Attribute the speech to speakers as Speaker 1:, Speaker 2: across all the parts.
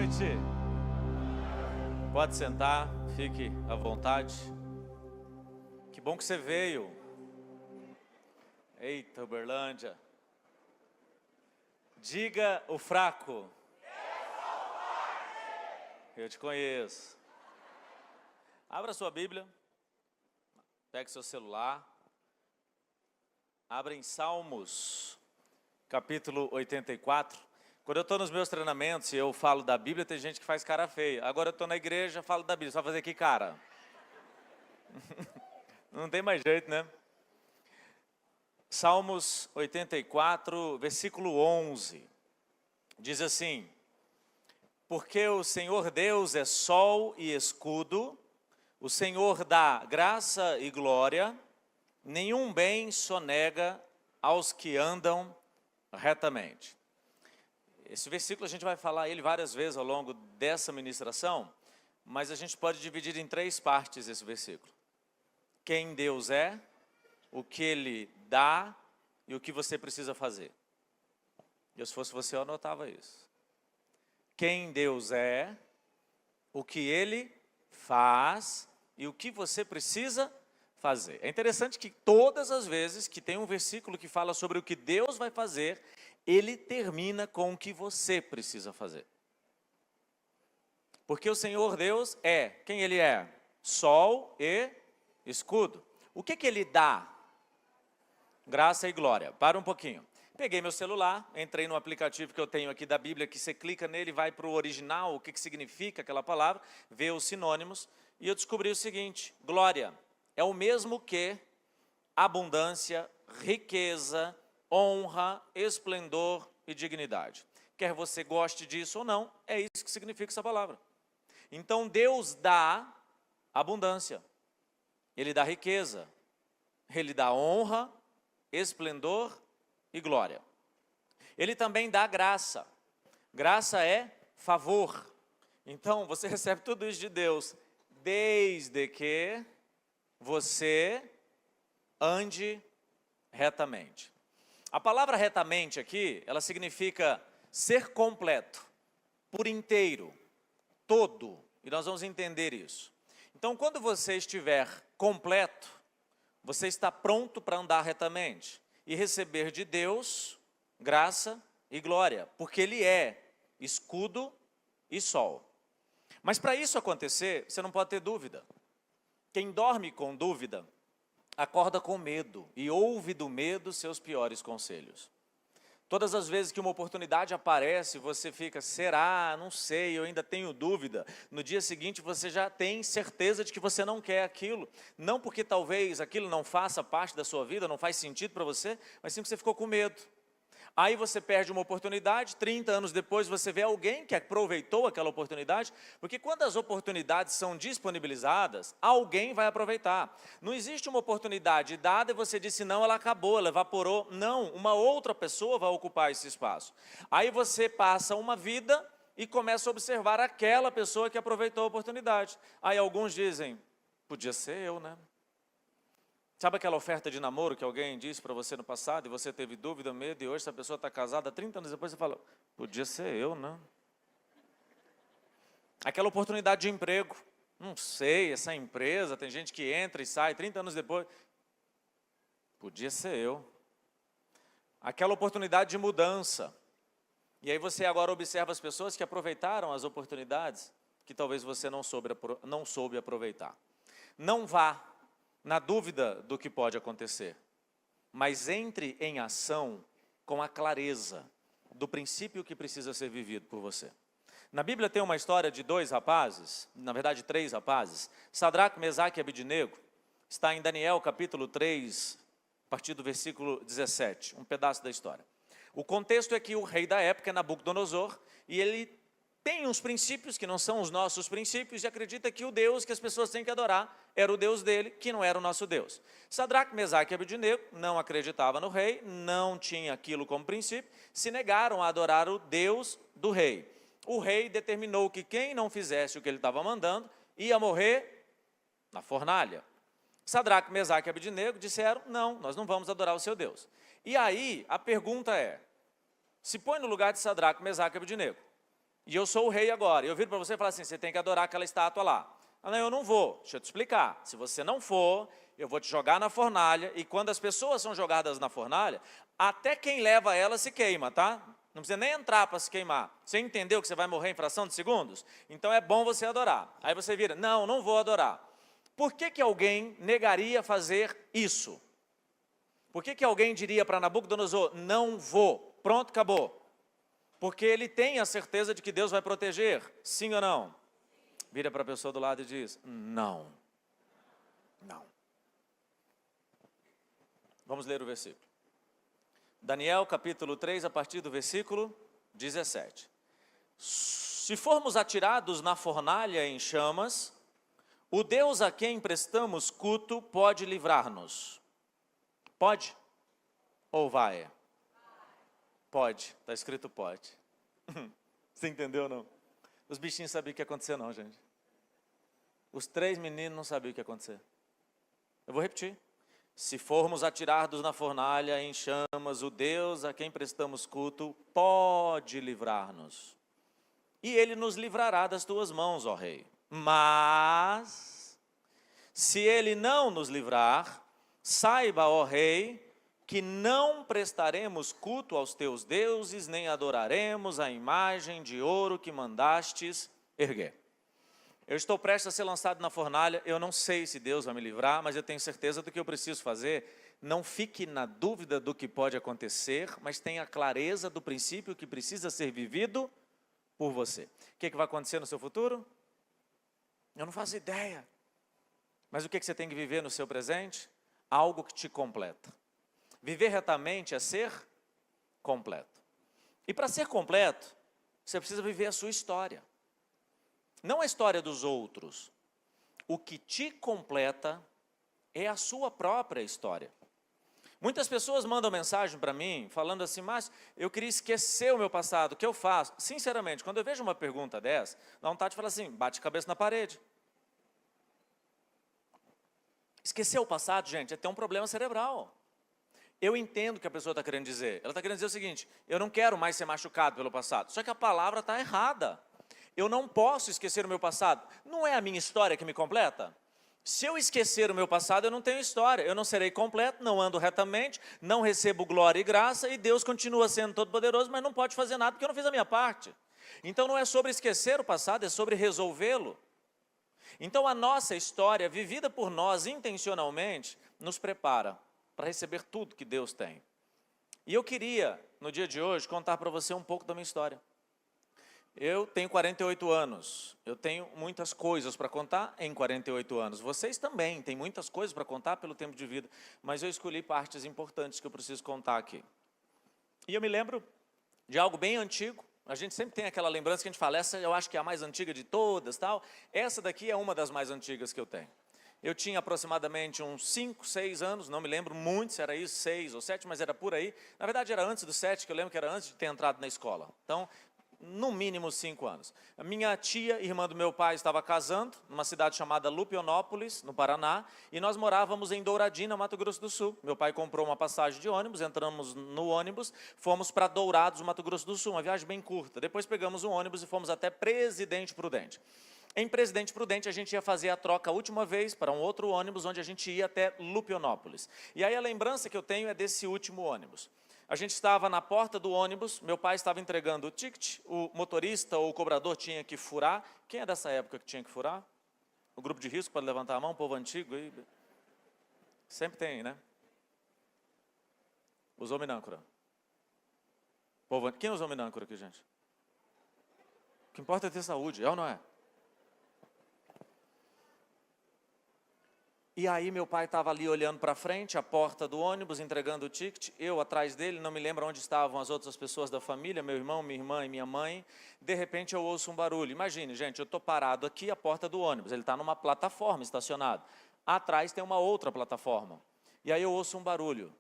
Speaker 1: noite. Pode sentar, fique à vontade. Que bom que você veio. Eita, Uberlândia. Diga o fraco. Eu te conheço. Abra sua Bíblia. Pegue seu celular. Abra em Salmos, capítulo 84. Quando eu estou nos meus treinamentos e eu falo da Bíblia, tem gente que faz cara feia. Agora eu estou na igreja, falo da Bíblia. Só fazer que cara? Não tem mais jeito, né? Salmos 84, versículo 11. Diz assim: porque o Senhor Deus é sol e escudo, o Senhor dá graça e glória, nenhum bem sonega aos que andam retamente. Esse versículo a gente vai falar ele várias vezes ao longo dessa ministração, mas a gente pode dividir em três partes esse versículo. Quem Deus é, o que Ele dá e o que você precisa fazer. Eu, se fosse você, eu anotava isso. Quem Deus é, o que Ele faz e o que você precisa fazer. É interessante que todas as vezes que tem um versículo que fala sobre o que Deus vai fazer, ele termina com o que você precisa fazer. Porque o Senhor Deus é, quem Ele é? Sol e escudo. O que Ele dá? Graça e glória. Para um pouquinho. Peguei meu celular, entrei no aplicativo que eu tenho aqui da Bíblia, que você clica nele, vai para o original, o que significa aquela palavra, vê os sinônimos, e eu descobri o seguinte: glória é o mesmo que abundância, riqueza, honra, esplendor e dignidade. Quer você goste disso ou não, é isso que significa essa palavra. Então Deus dá abundância, Ele dá riqueza, Ele dá honra, esplendor e glória. Ele também dá graça. Graça é favor. Então você recebe tudo isso de Deus, desde que você ande retamente. A palavra retamente aqui, ela significa ser completo, por inteiro, todo, e nós vamos entender isso. Então, quando você estiver completo, você está pronto para andar retamente e receber de Deus graça e glória, porque Ele é escudo e sol. Mas para isso acontecer, você não pode ter dúvida. Quem dorme com dúvida, acorda com medo e ouve do medo seus piores conselhos. Todas as vezes que uma oportunidade aparece, você fica, será? Não sei, eu ainda tenho dúvida. No dia seguinte você já tem certeza de que você não quer aquilo. Não porque talvez aquilo não faça parte da sua vida, não faz sentido para você, mas sim que você ficou com medo. Aí você perde uma oportunidade, 30 anos depois você vê alguém que aproveitou aquela oportunidade, porque quando as oportunidades são disponibilizadas, alguém vai aproveitar. Não existe uma oportunidade dada e você disse não, ela acabou, ela evaporou. Não, uma outra pessoa vai ocupar esse espaço. Aí você passa uma vida e começa a observar aquela pessoa que aproveitou a oportunidade. Aí alguns dizem, podia ser eu, né? Sabe aquela oferta de namoro que alguém disse para você no passado e você teve dúvida, medo, e hoje essa pessoa está casada, 30 anos depois você fala, podia ser eu, né? Aquela oportunidade de emprego, não sei, essa empresa, tem gente que entra e sai 30 anos depois, podia ser eu. Aquela oportunidade de mudança, e aí você agora observa as pessoas que aproveitaram as oportunidades que talvez você não soube aproveitar. Não vá na dúvida do que pode acontecer, mas entre em ação com a clareza do princípio que precisa ser vivido por você. Na Bíblia tem uma história de dois rapazes, na verdade 3 rapazes, Sadraque, Mesaque e Abidnego, está em Daniel capítulo 3, a partir do versículo 17, um pedaço da história. O contexto é que o rei da época é Nabucodonosor, e ele tem uns princípios que não são os nossos princípios e acredita que o Deus que as pessoas têm que adorar era o Deus dele, que não era o nosso Deus. Sadraque, Mesaque e Abidnego não acreditavam no rei, não tinha aquilo como princípio, se negaram a adorar o Deus do rei. O rei determinou que quem não fizesse o que ele estava mandando ia morrer na fornalha. Sadraque, Mesaque e Abidnego disseram, não, nós não vamos adorar o seu Deus. E aí a pergunta é, se põe no lugar de Sadraque, Mesaque e Abidnego. e eu sou o rei agora. Eu viro para você e falo assim, você tem que adorar aquela estátua lá. Ah, não, eu não vou. Deixa eu te explicar. Se você não for, eu vou te jogar na fornalha, e quando as pessoas são jogadas na fornalha, até quem leva ela se queima, tá? Não precisa nem entrar para se queimar. Você entendeu que você vai morrer em fração de segundos? Então é bom você adorar. Aí você vira, não, não vou adorar. Por que que alguém negaria fazer isso? Por que que alguém diria para Nabucodonosor, não vou, pronto, acabou? Porque ele tem a certeza de que Deus vai proteger, sim ou não? Vira para a pessoa do lado e diz, não, não. Vamos ler o versículo. Daniel capítulo 3, a partir do versículo 17. Se formos atirados na fornalha em chamas, o Deus a quem prestamos culto pode livrar-nos. Pode? Ou vai? Pode, está escrito pode. Você entendeu ou não? Os bichinhos sabiam o que ia acontecer não, gente. Os 3 meninos não sabiam o que ia acontecer. Eu vou repetir. Se formos atirados na fornalha em chamas, o Deus a quem prestamos culto pode livrar-nos. E ele nos livrará das tuas mãos, ó rei. Mas, se ele não nos livrar, saiba, ó rei, que não prestaremos culto aos teus deuses, nem adoraremos a imagem de ouro que mandastes erguer. Eu estou prestes a ser lançado na fornalha, eu não sei se Deus vai me livrar, mas eu tenho certeza do que eu preciso fazer. Não fique na dúvida do que pode acontecer, mas tenha clareza do princípio que precisa ser vivido por você. O que vai acontecer no seu futuro? Eu não faço ideia. Mas o que você tem que viver no seu presente? Algo que te completa. Viver retamente é ser completo. E para ser completo, você precisa viver a sua história. Não a história dos outros. O que te completa é a sua própria história. Muitas pessoas mandam mensagem para mim, falando assim, mas eu queria esquecer o meu passado, o que eu faço? Sinceramente, quando eu vejo uma pergunta dessa, dá vontade de falar assim, bate a cabeça na parede. Esquecer o passado, gente, é ter um problema cerebral. Eu entendo o que a pessoa está querendo dizer. Ela está querendo dizer o seguinte, eu não quero mais ser machucado pelo passado. Só que a palavra está errada. Eu não posso esquecer o meu passado. Não é a minha história que me completa? Se eu esquecer o meu passado, eu não tenho história. Eu não serei completo, não ando retamente, não recebo glória e graça, e Deus continua sendo todo-poderoso, mas não pode fazer nada porque eu não fiz a minha parte. Então não é sobre esquecer o passado, é sobre resolvê-lo. Então a nossa história, vivida por nós intencionalmente, nos prepara para receber tudo que Deus tem. E eu queria, no dia de hoje, contar para você um pouco da minha história. Eu tenho 48 anos, eu tenho muitas coisas para contar em 48 anos. Vocês também têm muitas coisas para contar pelo tempo de vida, mas eu escolhi partes importantes que eu preciso contar aqui. E eu me lembro de algo bem antigo, a gente sempre tem aquela lembrança que a gente fala, essa eu acho que é a mais antiga de todas, tal. Essa daqui é uma das mais antigas que eu tenho. Eu tinha aproximadamente uns 5, 6 anos, não me lembro muito se era isso, 6 ou 7, mas era por aí. Na verdade era antes dos 7, que eu lembro que era antes de ter entrado na escola. Então, no mínimo 5 anos. A minha tia, irmã do meu pai, estava casando, numa cidade chamada Lupionópolis, no Paraná, e nós morávamos em Douradina, Mato Grosso do Sul. Meu pai comprou uma passagem de ônibus, entramos no ônibus, fomos para Dourados, Mato Grosso do Sul, uma viagem bem curta. Depois pegamos um ônibus e fomos até Presidente Prudente. Em Presidente Prudente, a gente ia fazer a troca a última vez para um outro ônibus, onde a gente ia até Lupionópolis. E aí a lembrança que eu tenho é desse último ônibus. A gente estava na porta do ônibus, meu pai estava entregando o ticket, o motorista ou o cobrador tinha que furar. Quem é dessa época que tinha que furar? O grupo de risco, pode levantar a mão, povo antigo aí. Sempre tem, né? Usou minâncora. Quem usou minâncora aqui, gente? O que importa é ter saúde, é ou não é? E aí meu pai estava ali olhando para frente, a porta do ônibus, entregando o ticket, eu atrás dele, não me lembro onde estavam as outras pessoas da família, meu irmão, minha irmã e minha mãe. De repente eu ouço um barulho, imagine gente, eu estou parado aqui à porta do ônibus, ele está numa plataforma estacionado, atrás tem uma outra plataforma, e aí eu ouço um barulho.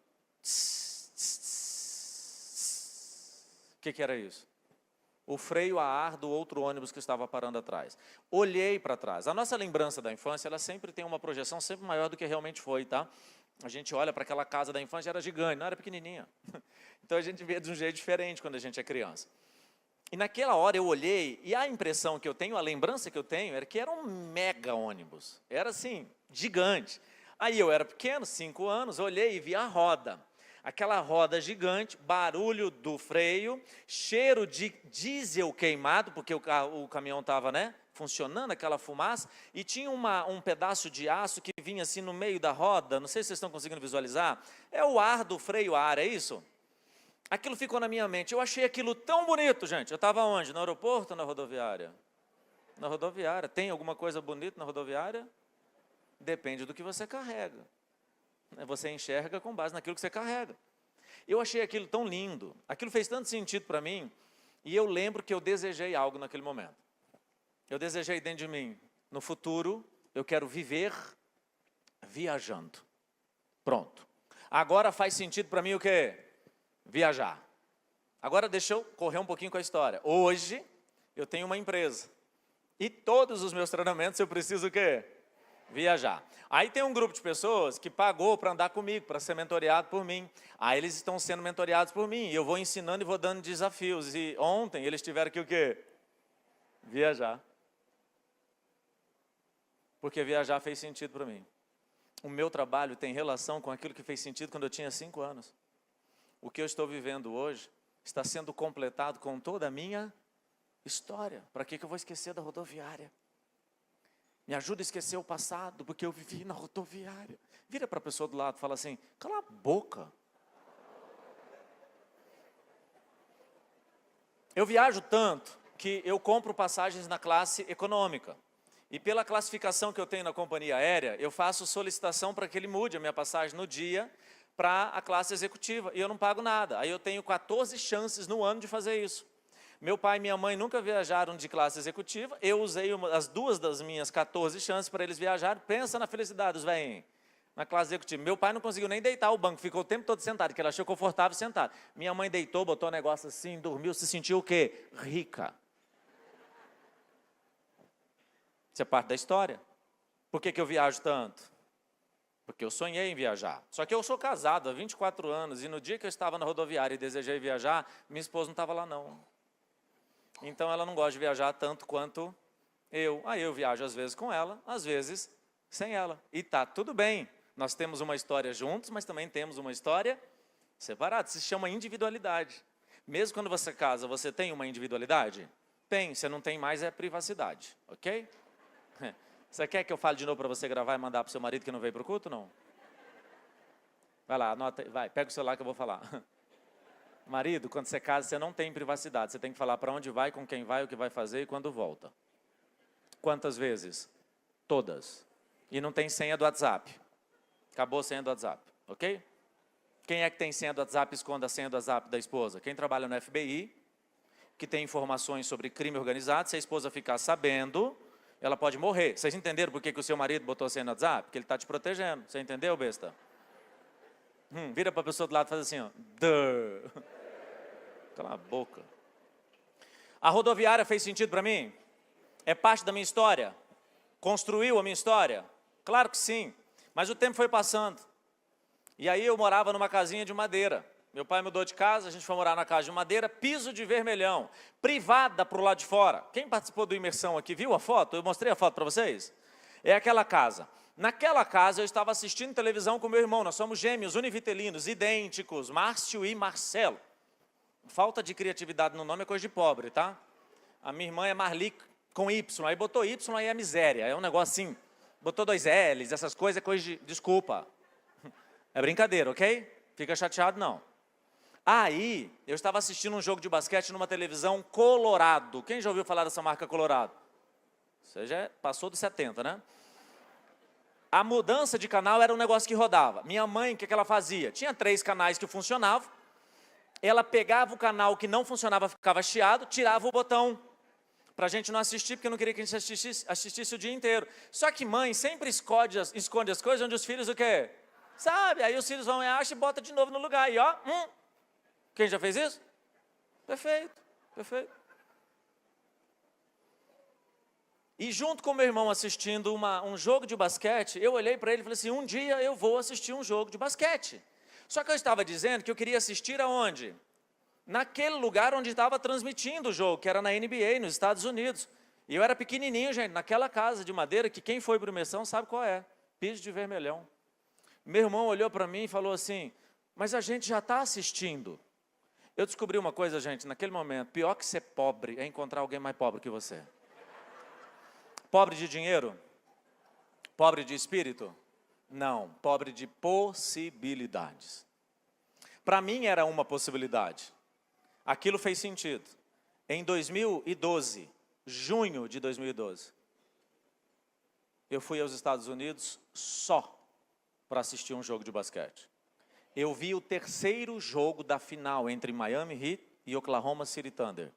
Speaker 1: O que era isso? O freio a ar do outro ônibus que estava parando atrás. Olhei para trás. A nossa lembrança da infância, ela sempre tem uma projeção sempre maior do que realmente foi, tá? A gente olha para aquela casa da infância, era gigante, não era pequenininha. Então a gente vê de um jeito diferente quando a gente é criança. E naquela hora eu olhei, e a impressão que eu tenho, a lembrança que eu tenho, era que era um mega ônibus. Era assim, gigante. Aí eu era pequeno, 5 anos, olhei e vi a roda. Aquela roda gigante, barulho do freio, cheiro de diesel queimado, porque o caminhão estava, né, funcionando, aquela fumaça, e tinha um pedaço de aço que vinha assim no meio da roda, não sei se vocês estão conseguindo visualizar, é o ar do freio a ar, é isso? Aquilo ficou na minha mente, eu achei aquilo tão bonito, gente. Eu estava onde? No aeroporto ou na rodoviária? Na rodoviária. Tem alguma coisa bonita na rodoviária? Depende do que você carrega. Você enxerga com base naquilo que você carrega. Eu achei aquilo tão lindo, aquilo fez tanto sentido para mim, e eu lembro que eu desejei algo naquele momento. Eu desejei dentro de mim, no futuro, eu quero viver viajando. Pronto. Agora faz sentido para mim o quê? Viajar. Agora deixa eu correr um pouquinho com a história. Hoje, eu tenho uma empresa. E todos os meus treinamentos eu preciso o quê? Viajar. Aí tem um grupo de pessoas que pagou para andar comigo, para ser mentoreado por mim. Aí eles estão sendo mentoreados por mim. E eu vou ensinando e vou dando desafios. E ontem eles tiveram que o quê? Viajar. Porque viajar fez sentido para mim. O meu trabalho tem relação com aquilo que fez sentido quando eu tinha 5 anos. O que eu estou vivendo hoje está sendo completado com toda a minha história. Para que eu vou esquecer da rodoviária? Me ajuda a esquecer o passado, porque eu vivi na rodoviária. Vira para a pessoa do lado e fala assim, cala a boca. Eu viajo tanto que eu compro passagens na classe econômica. E pela classificação que eu tenho na companhia aérea, eu faço solicitação para que ele mude a minha passagem no dia para a classe executiva, e eu não pago nada. Aí eu tenho 14 chances no ano de fazer isso. Meu pai e minha mãe nunca viajaram de classe executiva, eu usei as 2 das minhas 14 chances para eles viajarem. Pensa na felicidade dos velhinhos, na classe executiva. Meu pai não conseguiu nem deitar o banco, ficou o tempo todo sentado, porque ele achou confortável sentado. Minha mãe deitou, botou um negócio assim, dormiu, se sentiu o quê? Rica. Isso é parte da história. Por que eu viajo tanto? Porque eu sonhei em viajar. Só que eu sou casado há 24 anos, e no dia que eu estava na rodoviária e desejei viajar, minha esposa não estava lá não. Então ela não gosta de viajar tanto quanto eu. Aí eu viajo às vezes com ela, às vezes sem ela. E tá tudo bem. Nós temos uma história juntos, mas também temos uma história separada. Isso se chama individualidade. Mesmo quando você casa, você tem uma individualidade? Tem. Você não tem mais é privacidade, ok? Você quer que eu fale de novo para você gravar e mandar para o seu marido que não veio para o culto, não? Vai lá, anota, vai, pega o celular que eu vou falar. Marido, quando você casa, você não tem privacidade. Você tem que falar para onde vai, com quem vai, o que vai fazer e quando volta. Quantas vezes? Todas. E não tem senha do WhatsApp. Acabou a senha do WhatsApp, ok? Quem é que tem senha do WhatsApp e esconde a senha do WhatsApp da esposa? Quem trabalha no FBI, que tem informações sobre crime organizado, se a esposa ficar sabendo, ela pode morrer. Vocês entenderam por que o seu marido botou a senha no WhatsApp? Porque ele está te protegendo. Você entendeu, besta? Vira para a pessoa do lado e faz assim, ó. Duh. Cala a boca. A rodoviária fez sentido para mim? É parte da minha história? Construiu a minha história? Claro que sim. Mas o tempo foi passando. E aí eu morava numa casinha de madeira. Meu pai mudou de casa, a gente foi morar na casa de madeira, piso de vermelhão, privada para o lado de fora. Quem participou do Imersão aqui, viu a foto? Eu mostrei a foto para vocês? É aquela casa. Naquela casa eu estava assistindo televisão com meu irmão, nós somos gêmeos, univitelinos, idênticos, Márcio e Marcelo. Falta de criatividade no nome é coisa de pobre, tá? A minha irmã é Marli com Y, aí botou Y, aí é miséria, é um negócio assim, botou 2 L's, essas coisas é coisa de, desculpa. É brincadeira, ok? Fica chateado não. Aí, eu estava assistindo um jogo de basquete numa televisão Colorado. Quem já ouviu falar dessa marca Colorado? Você já passou dos 70, né? A mudança de canal era um negócio que rodava. Minha mãe, o que ela fazia? Tinha 3 canais que funcionavam. Ela pegava o canal que não funcionava, ficava chiado, tirava o botão. Para a gente não assistir, porque eu não queria que a gente assistisse o dia inteiro. Só que mãe sempre esconde as coisas onde os filhos o quê? Sabe? Aí os filhos vão e acham e botam de novo no lugar. E ó, quem já fez isso? Perfeito, perfeito. E junto com meu irmão assistindo um jogo de basquete, eu olhei para ele e falei assim, um dia eu vou assistir um jogo de basquete. Só que eu estava dizendo que eu queria assistir aonde? naquele lugar onde estava transmitindo o jogo, que era na NBA, nos Estados Unidos. E eu era pequenininho, gente, naquela casa de madeira, que quem foi para imersão sabe qual é, piso de vermelhão. Meu irmão olhou para mim e falou assim, mas a gente já está assistindo. Eu descobri uma coisa, gente, naquele momento, pior que ser pobre é encontrar alguém mais pobre que você. Pobre de dinheiro? Pobre de espírito? Não, pobre de possibilidades. Para mim era uma possibilidade. Aquilo fez sentido. Em 2012, junho de 2012, eu fui aos Estados Unidos só para assistir um jogo de basquete. Eu vi o terceiro jogo da final entre Miami Heat e Oklahoma City Thunder.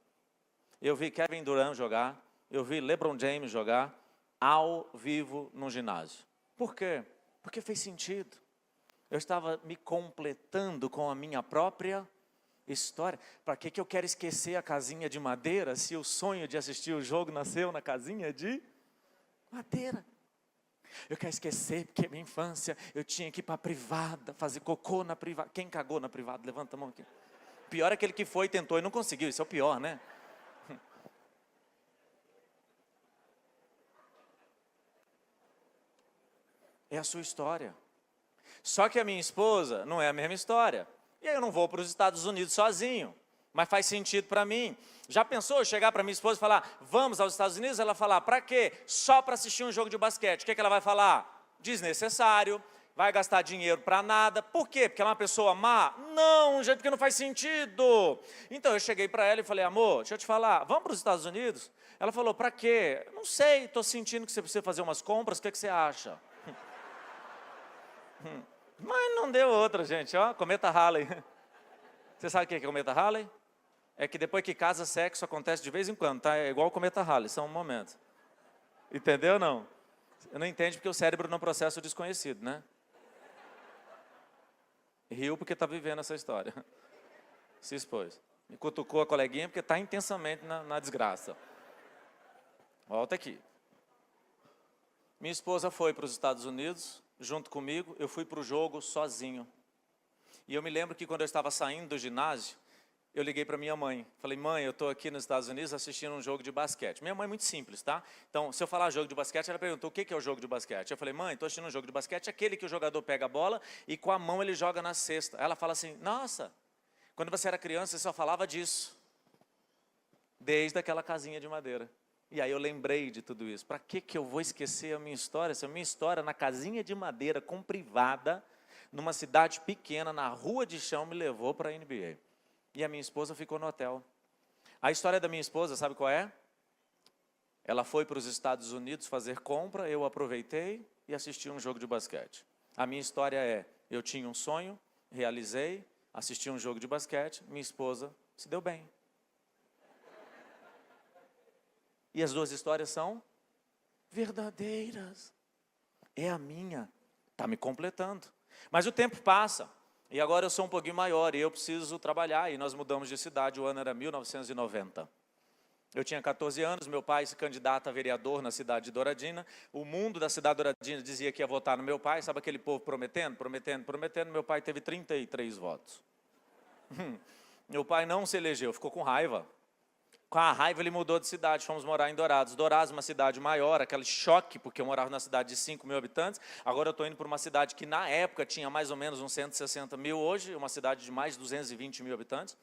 Speaker 1: Eu vi Kevin Durant jogar, eu vi LeBron James jogar ao vivo no ginásio. Por quê? Porque fez sentido. Eu estava me completando com a minha própria história. Para que eu quero esquecer a casinha de madeira se o sonho de assistir o jogo nasceu na casinha de madeira? Eu quero esquecer porque minha infância eu tinha que ir para a privada, fazer cocô na privada. Quem cagou na privada? Levanta a mão aqui. Pior é aquele que foi, tentou e não conseguiu. Isso é o pior, né? É a sua história. Só que a minha esposa não é a mesma história. E aí eu não vou para os Estados Unidos sozinho. Mas faz sentido para mim. Já pensou eu chegar para minha esposa e falar, vamos aos Estados Unidos? Ela falar, para quê? Só para assistir um jogo de basquete. O que ela vai falar? Desnecessário, vai gastar dinheiro para nada. Por quê? Porque ela é uma pessoa má? Não, gente, porque não faz sentido. Então eu cheguei para ela e falei, amor, deixa eu te falar, vamos para os Estados Unidos? Ela falou, para quê? Não sei, estou sentindo que você precisa fazer umas compras, o que você acha? Mas não deu outra, gente, ó, cometa Halley. Você sabe o que é cometa Halley? É que depois que casa, sexo acontece de vez em quando, tá? É igual o cometa Halley, são momentos. Entendeu ou não? Eu não entendo porque o cérebro não processa o desconhecido, né? Riu porque está vivendo essa história. Se expôs. Me cutucou a coleguinha porque está intensamente na desgraça. Volta aqui. Minha esposa foi para os Estados Unidos, junto comigo, eu fui para o jogo sozinho. E eu me lembro que quando eu estava saindo do ginásio, eu liguei para minha mãe. Falei, mãe, eu estou aqui nos Estados Unidos assistindo um jogo de basquete. Minha mãe é muito simples, tá? Então, se eu falar jogo de basquete, ela perguntou, o que é o jogo de basquete? Eu falei, mãe, estou assistindo um jogo de basquete, aquele que o jogador pega a bola e com a mão ele joga na cesta. Ela fala assim, nossa, quando você era criança, você só falava disso. Desde aquela casinha de madeira. E aí eu lembrei de tudo isso. Para que eu vou esquecer a minha história? Se a minha história na casinha de madeira com privada, numa cidade pequena, na rua de chão, me levou para a NBA. E a minha esposa ficou no hotel. A história da minha esposa, sabe qual é? Ela foi para os Estados Unidos fazer compra, eu aproveitei e assisti um jogo de basquete. A minha história é, eu tinha um sonho, realizei, assisti um jogo de basquete, minha esposa se deu bem. E as duas histórias são verdadeiras. É a minha, está me completando. Mas o tempo passa, e agora eu sou um pouquinho maior, e eu preciso trabalhar, e nós mudamos de cidade, o ano era 1990. Eu tinha 14 anos, meu pai se candidata a vereador na cidade de Douradina, o mundo da cidade de Douradina dizia que ia votar no meu pai, sabe aquele povo prometendo, meu pai teve 33 votos. Meu pai não se elegeu, ficou com raiva. Com a raiva ele mudou de cidade, fomos morar em Dourados. Dourados, uma cidade maior, aquele choque, porque eu morava na cidade de 5 mil habitantes. Agora eu estou indo para uma cidade que na época tinha mais ou menos uns 160 mil, hoje uma cidade de mais de 220 mil habitantes.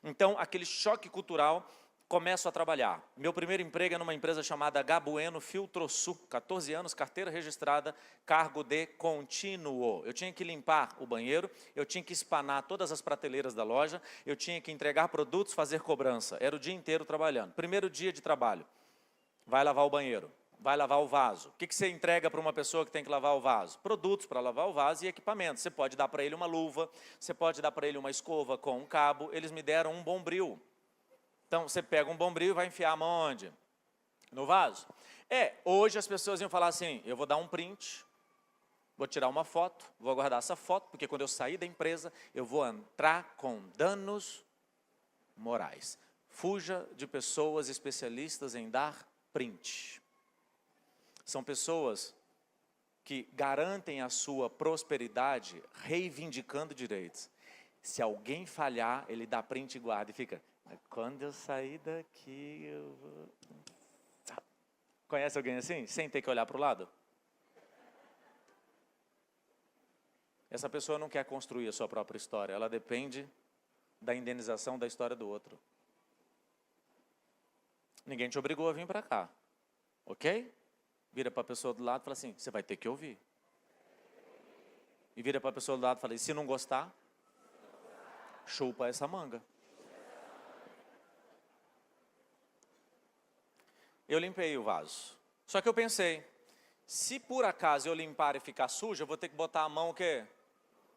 Speaker 1: Então, aquele choque cultural, começo a trabalhar. Meu primeiro emprego é numa empresa chamada Gabueno Filtrosul, 14 anos, carteira registrada, cargo de contínuo. Eu tinha que limpar o banheiro, eu tinha que espanar todas as prateleiras da loja, eu tinha que entregar produtos, fazer cobrança. Era o dia inteiro trabalhando. Primeiro dia de trabalho, vai lavar o banheiro, vai lavar o vaso. O que você entrega para uma pessoa que tem que lavar o vaso? Produtos para lavar o vaso e equipamentos. Você pode dar para ele uma luva, você pode dar para ele uma escova com um cabo. Eles me deram um bombril. Então, você pega um bombril e vai enfiar a mão onde? No vaso. Hoje as pessoas iam falar assim, eu vou dar um print, vou tirar uma foto, vou guardar essa foto, porque quando eu sair da empresa, eu vou entrar com danos morais. Fuja de pessoas especialistas em dar print. São pessoas que garantem a sua prosperidade reivindicando direitos. Se alguém falhar, ele dá print e guarda e fica, quando eu sair daqui, eu vou... Conhece alguém assim? Sem ter que olhar para o lado? Essa pessoa não quer construir a sua própria história, ela depende da indenização da história do outro. Ninguém te obrigou a vir para cá, ok? Vira para a pessoa do lado e fala assim, você vai ter que ouvir. E vira para a pessoa do lado e fala, e se não gostar, chupa essa manga. Eu limpei o vaso. Só que eu pensei, se por acaso eu limpar e ficar sujo, eu vou ter que botar a mão o quê?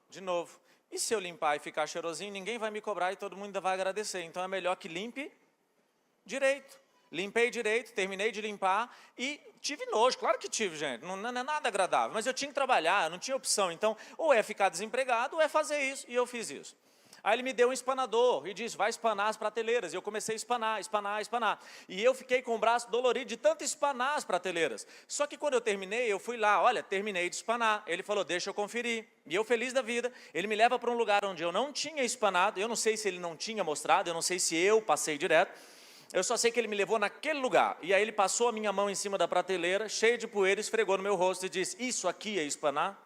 Speaker 1: De novo. E se eu limpar e ficar cheirosinho, ninguém vai me cobrar e todo mundo ainda vai agradecer. Então é melhor que limpe direito. Limpei direito, terminei de limpar e tive nojo. Claro que tive, gente. Não é nada agradável. Mas eu tinha que trabalhar, eu não tinha opção. Então, ou é ficar desempregado, ou é fazer isso. E eu fiz isso. Aí ele me deu um espanador e disse, vai espanar as prateleiras. E eu comecei a espanar, espanar, espanar. E eu fiquei com o braço dolorido de tanto espanar as prateleiras. Só que quando eu terminei, eu fui lá, olha, terminei de espanar. Ele falou, deixa eu conferir. E eu feliz da vida, ele me leva para um lugar onde eu não tinha espanado. Eu não sei se ele não tinha mostrado, eu não sei se eu passei direto. Eu só sei que ele me levou naquele lugar. E aí ele passou a minha mão em cima da prateleira, cheia de poeira, esfregou no meu rosto e disse, isso aqui é espanar?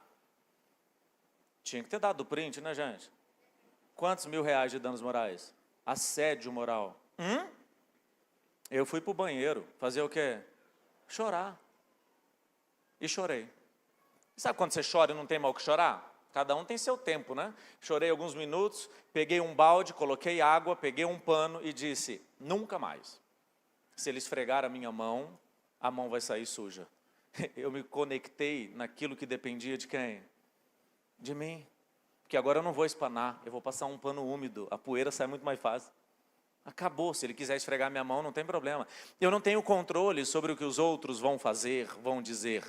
Speaker 1: Tinha que ter dado o print, né, gente? Quantos R$1.000 de danos morais? Assédio moral. Eu fui para o banheiro, fazer o quê? Chorar. E chorei. Sabe quando você chora e não tem mal o que chorar? Cada um tem seu tempo, né? Chorei alguns minutos, peguei um balde, coloquei água, peguei um pano e disse, nunca mais. Se ele esfregar a mão vai sair suja. Eu me conectei naquilo que dependia de quem? De mim. Porque agora eu não vou espanar, eu vou passar um pano úmido, a poeira sai muito mais fácil. Acabou, se ele quiser esfregar minha mão, não tem problema. Eu não tenho controle sobre o que os outros vão fazer, vão dizer.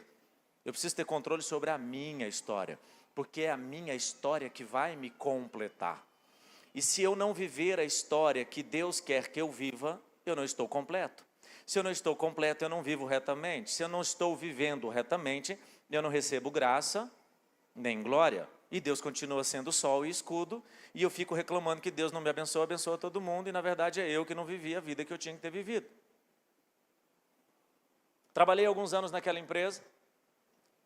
Speaker 1: Eu preciso ter controle sobre a minha história, porque é a minha história que vai me completar. E se eu não viver a história que Deus quer que eu viva, eu não estou completo. Se eu não estou completo, eu não vivo retamente. Se eu não estou vivendo retamente, eu não recebo graça nem glória. E Deus continua sendo sol e escudo, e eu fico reclamando que Deus não me abençoa, abençoa todo mundo, e na verdade é eu que não vivi a vida que eu tinha que ter vivido. Trabalhei alguns anos naquela empresa,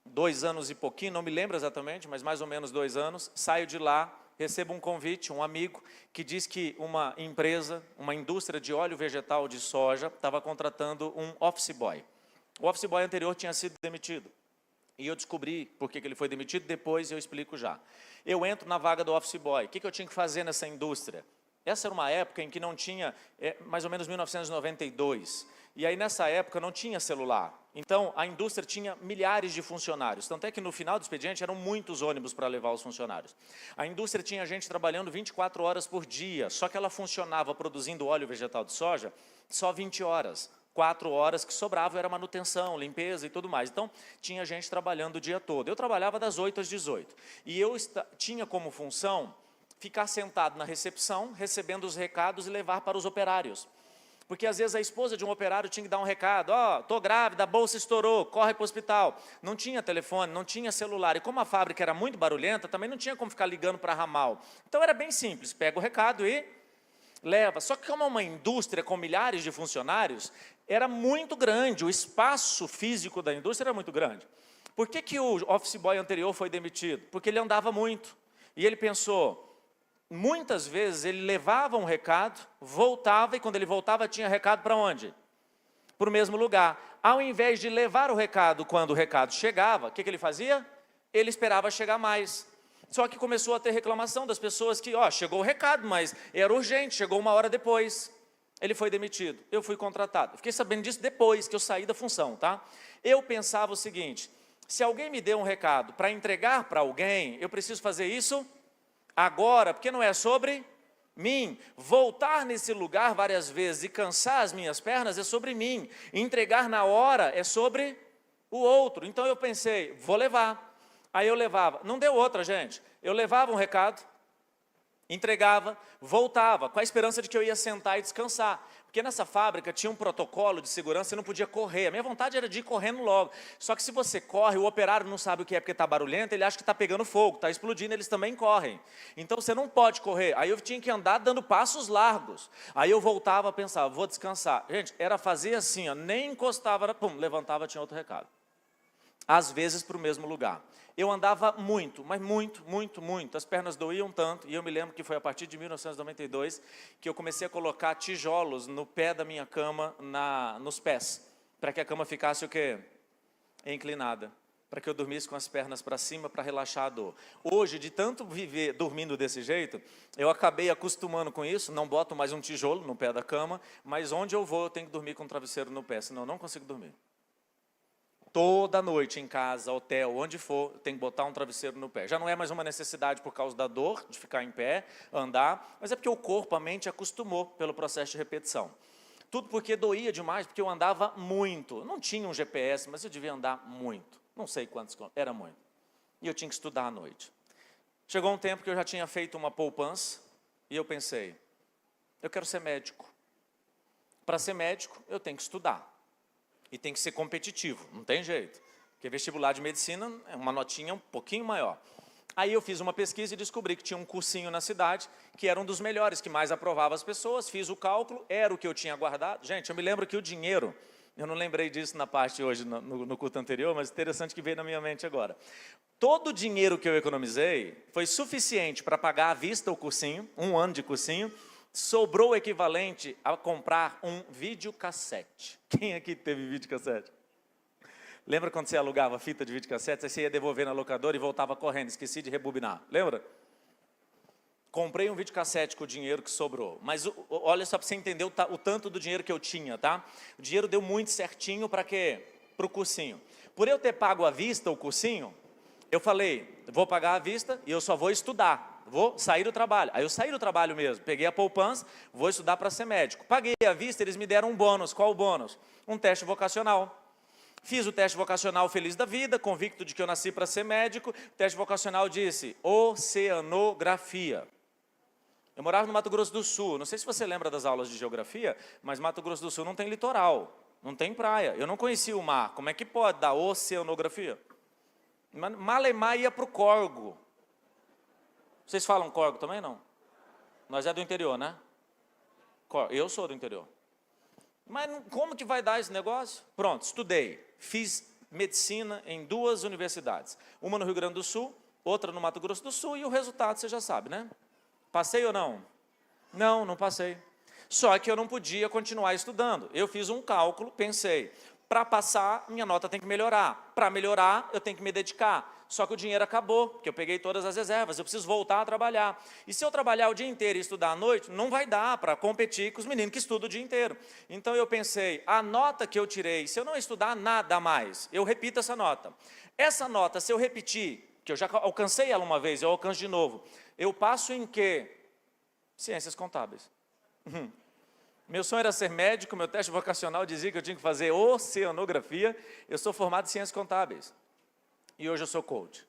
Speaker 1: 2 anos e pouquinho, não me lembro exatamente, mas mais ou menos 2 anos, saio de lá, recebo um convite, um amigo, que diz que uma empresa, uma indústria de óleo vegetal de soja, estava contratando um office boy. O office boy anterior tinha sido demitido. E eu descobri por que ele foi demitido, depois eu explico já. Eu entro na vaga do office boy. O que eu tinha que fazer nessa indústria? Essa era uma época em que não tinha, mais ou menos 1992. E aí nessa época não tinha celular. Então a indústria tinha milhares de funcionários. Tanto é que no final do expediente eram muitos ônibus para levar os funcionários. A indústria tinha gente trabalhando 24 horas por dia. Só que ela funcionava produzindo óleo vegetal de soja só 20 horas. 4 horas que sobravam era manutenção, limpeza e tudo mais. Então, tinha gente trabalhando o dia todo. Eu trabalhava das 8 às 18. E eu tinha como função ficar sentado na recepção, recebendo os recados e levar para os operários. Porque, às vezes, a esposa de um operário tinha que dar um recado. Estou grávida, a bolsa estourou, corre para o hospital. Não tinha telefone, não tinha celular. E como a fábrica era muito barulhenta, também não tinha como ficar ligando para ramal. Então, era bem simples. Pega o recado e leva. Só que como é uma indústria com milhares de funcionários, era muito grande, o espaço físico da indústria era muito grande. Por que o office boy anterior foi demitido? Porque ele andava muito. E ele pensou, muitas vezes ele levava um recado, voltava, e quando ele voltava tinha recado para onde? Para o mesmo lugar. Ao invés de levar o recado quando o recado chegava, o que ele fazia? Ele esperava chegar mais. Só que começou a ter reclamação das pessoas que, chegou o recado, mas era urgente, chegou 1 hora depois. Ele foi demitido, eu fui contratado. Fiquei sabendo disso depois que eu saí da função, tá? Eu pensava o seguinte, se alguém me deu um recado para entregar para alguém, eu preciso fazer isso agora, porque não é sobre mim. Voltar nesse lugar várias vezes e cansar as minhas pernas é sobre mim. Entregar na hora é sobre o outro. Então eu pensei, vou levar. Aí eu levava, não deu outra, gente. Eu levava um recado, entregava, voltava, com a esperança de que eu ia sentar e descansar. Porque nessa fábrica tinha um protocolo de segurança, você não podia correr. A minha vontade era de ir correndo logo. Só que se você corre, o operário não sabe o que é porque está barulhento, ele acha que está pegando fogo, está explodindo, eles também correm. Então você não pode correr. Aí eu tinha que andar dando passos largos. Aí eu voltava, pensava, vou descansar. Gente, era fazer assim, ó, nem encostava, pum, levantava, tinha outro recado. Às vezes para o mesmo lugar. Eu andava muito, mas muito, muito, muito. As pernas doíam tanto, e eu me lembro que foi a partir de 1992 que eu comecei a colocar tijolos no pé da minha cama, nos pés, para que a cama ficasse o quê? Inclinada, para que eu dormisse com as pernas para cima, para relaxar a dor. Hoje, de tanto viver dormindo desse jeito, eu acabei acostumando com isso, não boto mais um tijolo no pé da cama, mas onde eu vou eu tenho que dormir com um travesseiro no pé, senão eu não consigo dormir. Toda noite em casa, hotel, onde for, tem que botar um travesseiro no pé. Já não é mais uma necessidade por causa da dor, de ficar em pé, andar, mas é porque o corpo, a mente acostumou pelo processo de repetição. Tudo porque doía demais, porque eu andava muito. Não tinha um GPS, mas eu devia andar muito. Não sei quantos, era muito. E eu tinha que estudar à noite. Chegou um tempo que eu já tinha feito uma poupança, e eu pensei, eu quero ser médico. Para ser médico, eu tenho que estudar. E tem que ser competitivo, não tem jeito. Porque vestibular de medicina é uma notinha um pouquinho maior. Aí eu fiz uma pesquisa e descobri que tinha um cursinho na cidade, que era um dos melhores, que mais aprovava as pessoas. Fiz o cálculo, era o que eu tinha guardado. Gente, eu me lembro que o dinheiro, eu não lembrei disso na parte hoje, no culto anterior, mas interessante que veio na minha mente agora. Todo o dinheiro que eu economizei foi suficiente para pagar à vista o cursinho, 1 ano de cursinho. Sobrou o equivalente a comprar um videocassete. Quem aqui teve videocassete? Lembra quando você alugava fita de videocassete? Aí você ia devolver na locadora e voltava correndo, esqueci de rebobinar. Lembra? Comprei um videocassete com o dinheiro que sobrou. Mas olha só para você entender o tanto do dinheiro que eu tinha, tá? O dinheiro deu muito certinho para quê? Para o cursinho. Por eu ter pago à vista o cursinho, eu falei, vou pagar à vista e eu só vou estudar. Vou sair do trabalho. Aí eu saí do trabalho mesmo, peguei a poupança, vou estudar para ser médico. Paguei à vista, eles me deram um bônus. Qual o bônus? Um teste vocacional. Fiz o teste vocacional feliz da vida, convicto de que eu nasci para ser médico. O teste vocacional disse, oceanografia. Eu morava no Mato Grosso do Sul. Não sei se você lembra das aulas de geografia, mas Mato Grosso do Sul não tem litoral, não tem praia. Eu não conhecia o mar. Como é que pode dar oceanografia? Malemar ia para o Corgo. Vocês falam Corgo também, não? Nós é do interior, né? Eu sou do interior. Mas como que vai dar esse negócio? Pronto, estudei. Fiz medicina em 2 universidades. Uma no Rio Grande do Sul, outra no Mato Grosso do Sul, e o resultado você já sabe, né? Passei ou não? Não, não passei. Só que eu não podia continuar estudando. Eu fiz um cálculo, pensei, para passar, minha nota tem que melhorar. Para melhorar, eu tenho que me dedicar. Só que o dinheiro acabou, porque eu peguei todas as reservas, eu preciso voltar a trabalhar. E se eu trabalhar o dia inteiro e estudar à noite, não vai dar para competir com os meninos que estudam o dia inteiro. Então eu pensei, a nota que eu tirei, se eu não estudar nada mais, eu repito essa nota. Essa nota, se eu repetir, que eu já alcancei ela uma vez, eu alcanço de novo, eu passo em quê? Ciências contábeis. Meu sonho era ser médico, meu teste vocacional dizia que eu tinha que fazer oceanografia, eu sou formado em ciências contábeis. E hoje eu sou coach.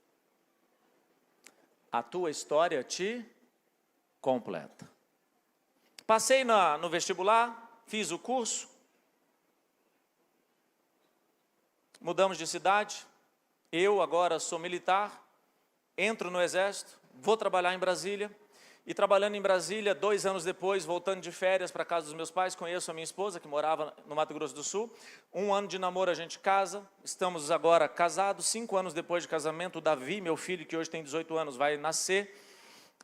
Speaker 1: A tua história te completa. Passei no vestibular, fiz o curso, mudamos de cidade, eu agora sou militar, entro no exército, vou trabalhar em Brasília, e trabalhando em Brasília, 2 anos depois, voltando de férias para a casa dos meus pais, conheço a minha esposa, que morava no Mato Grosso do Sul. 1 ano de namoro a gente casa, estamos agora casados, 5 anos depois de casamento, o Davi, meu filho, que hoje tem 18 anos, vai nascer,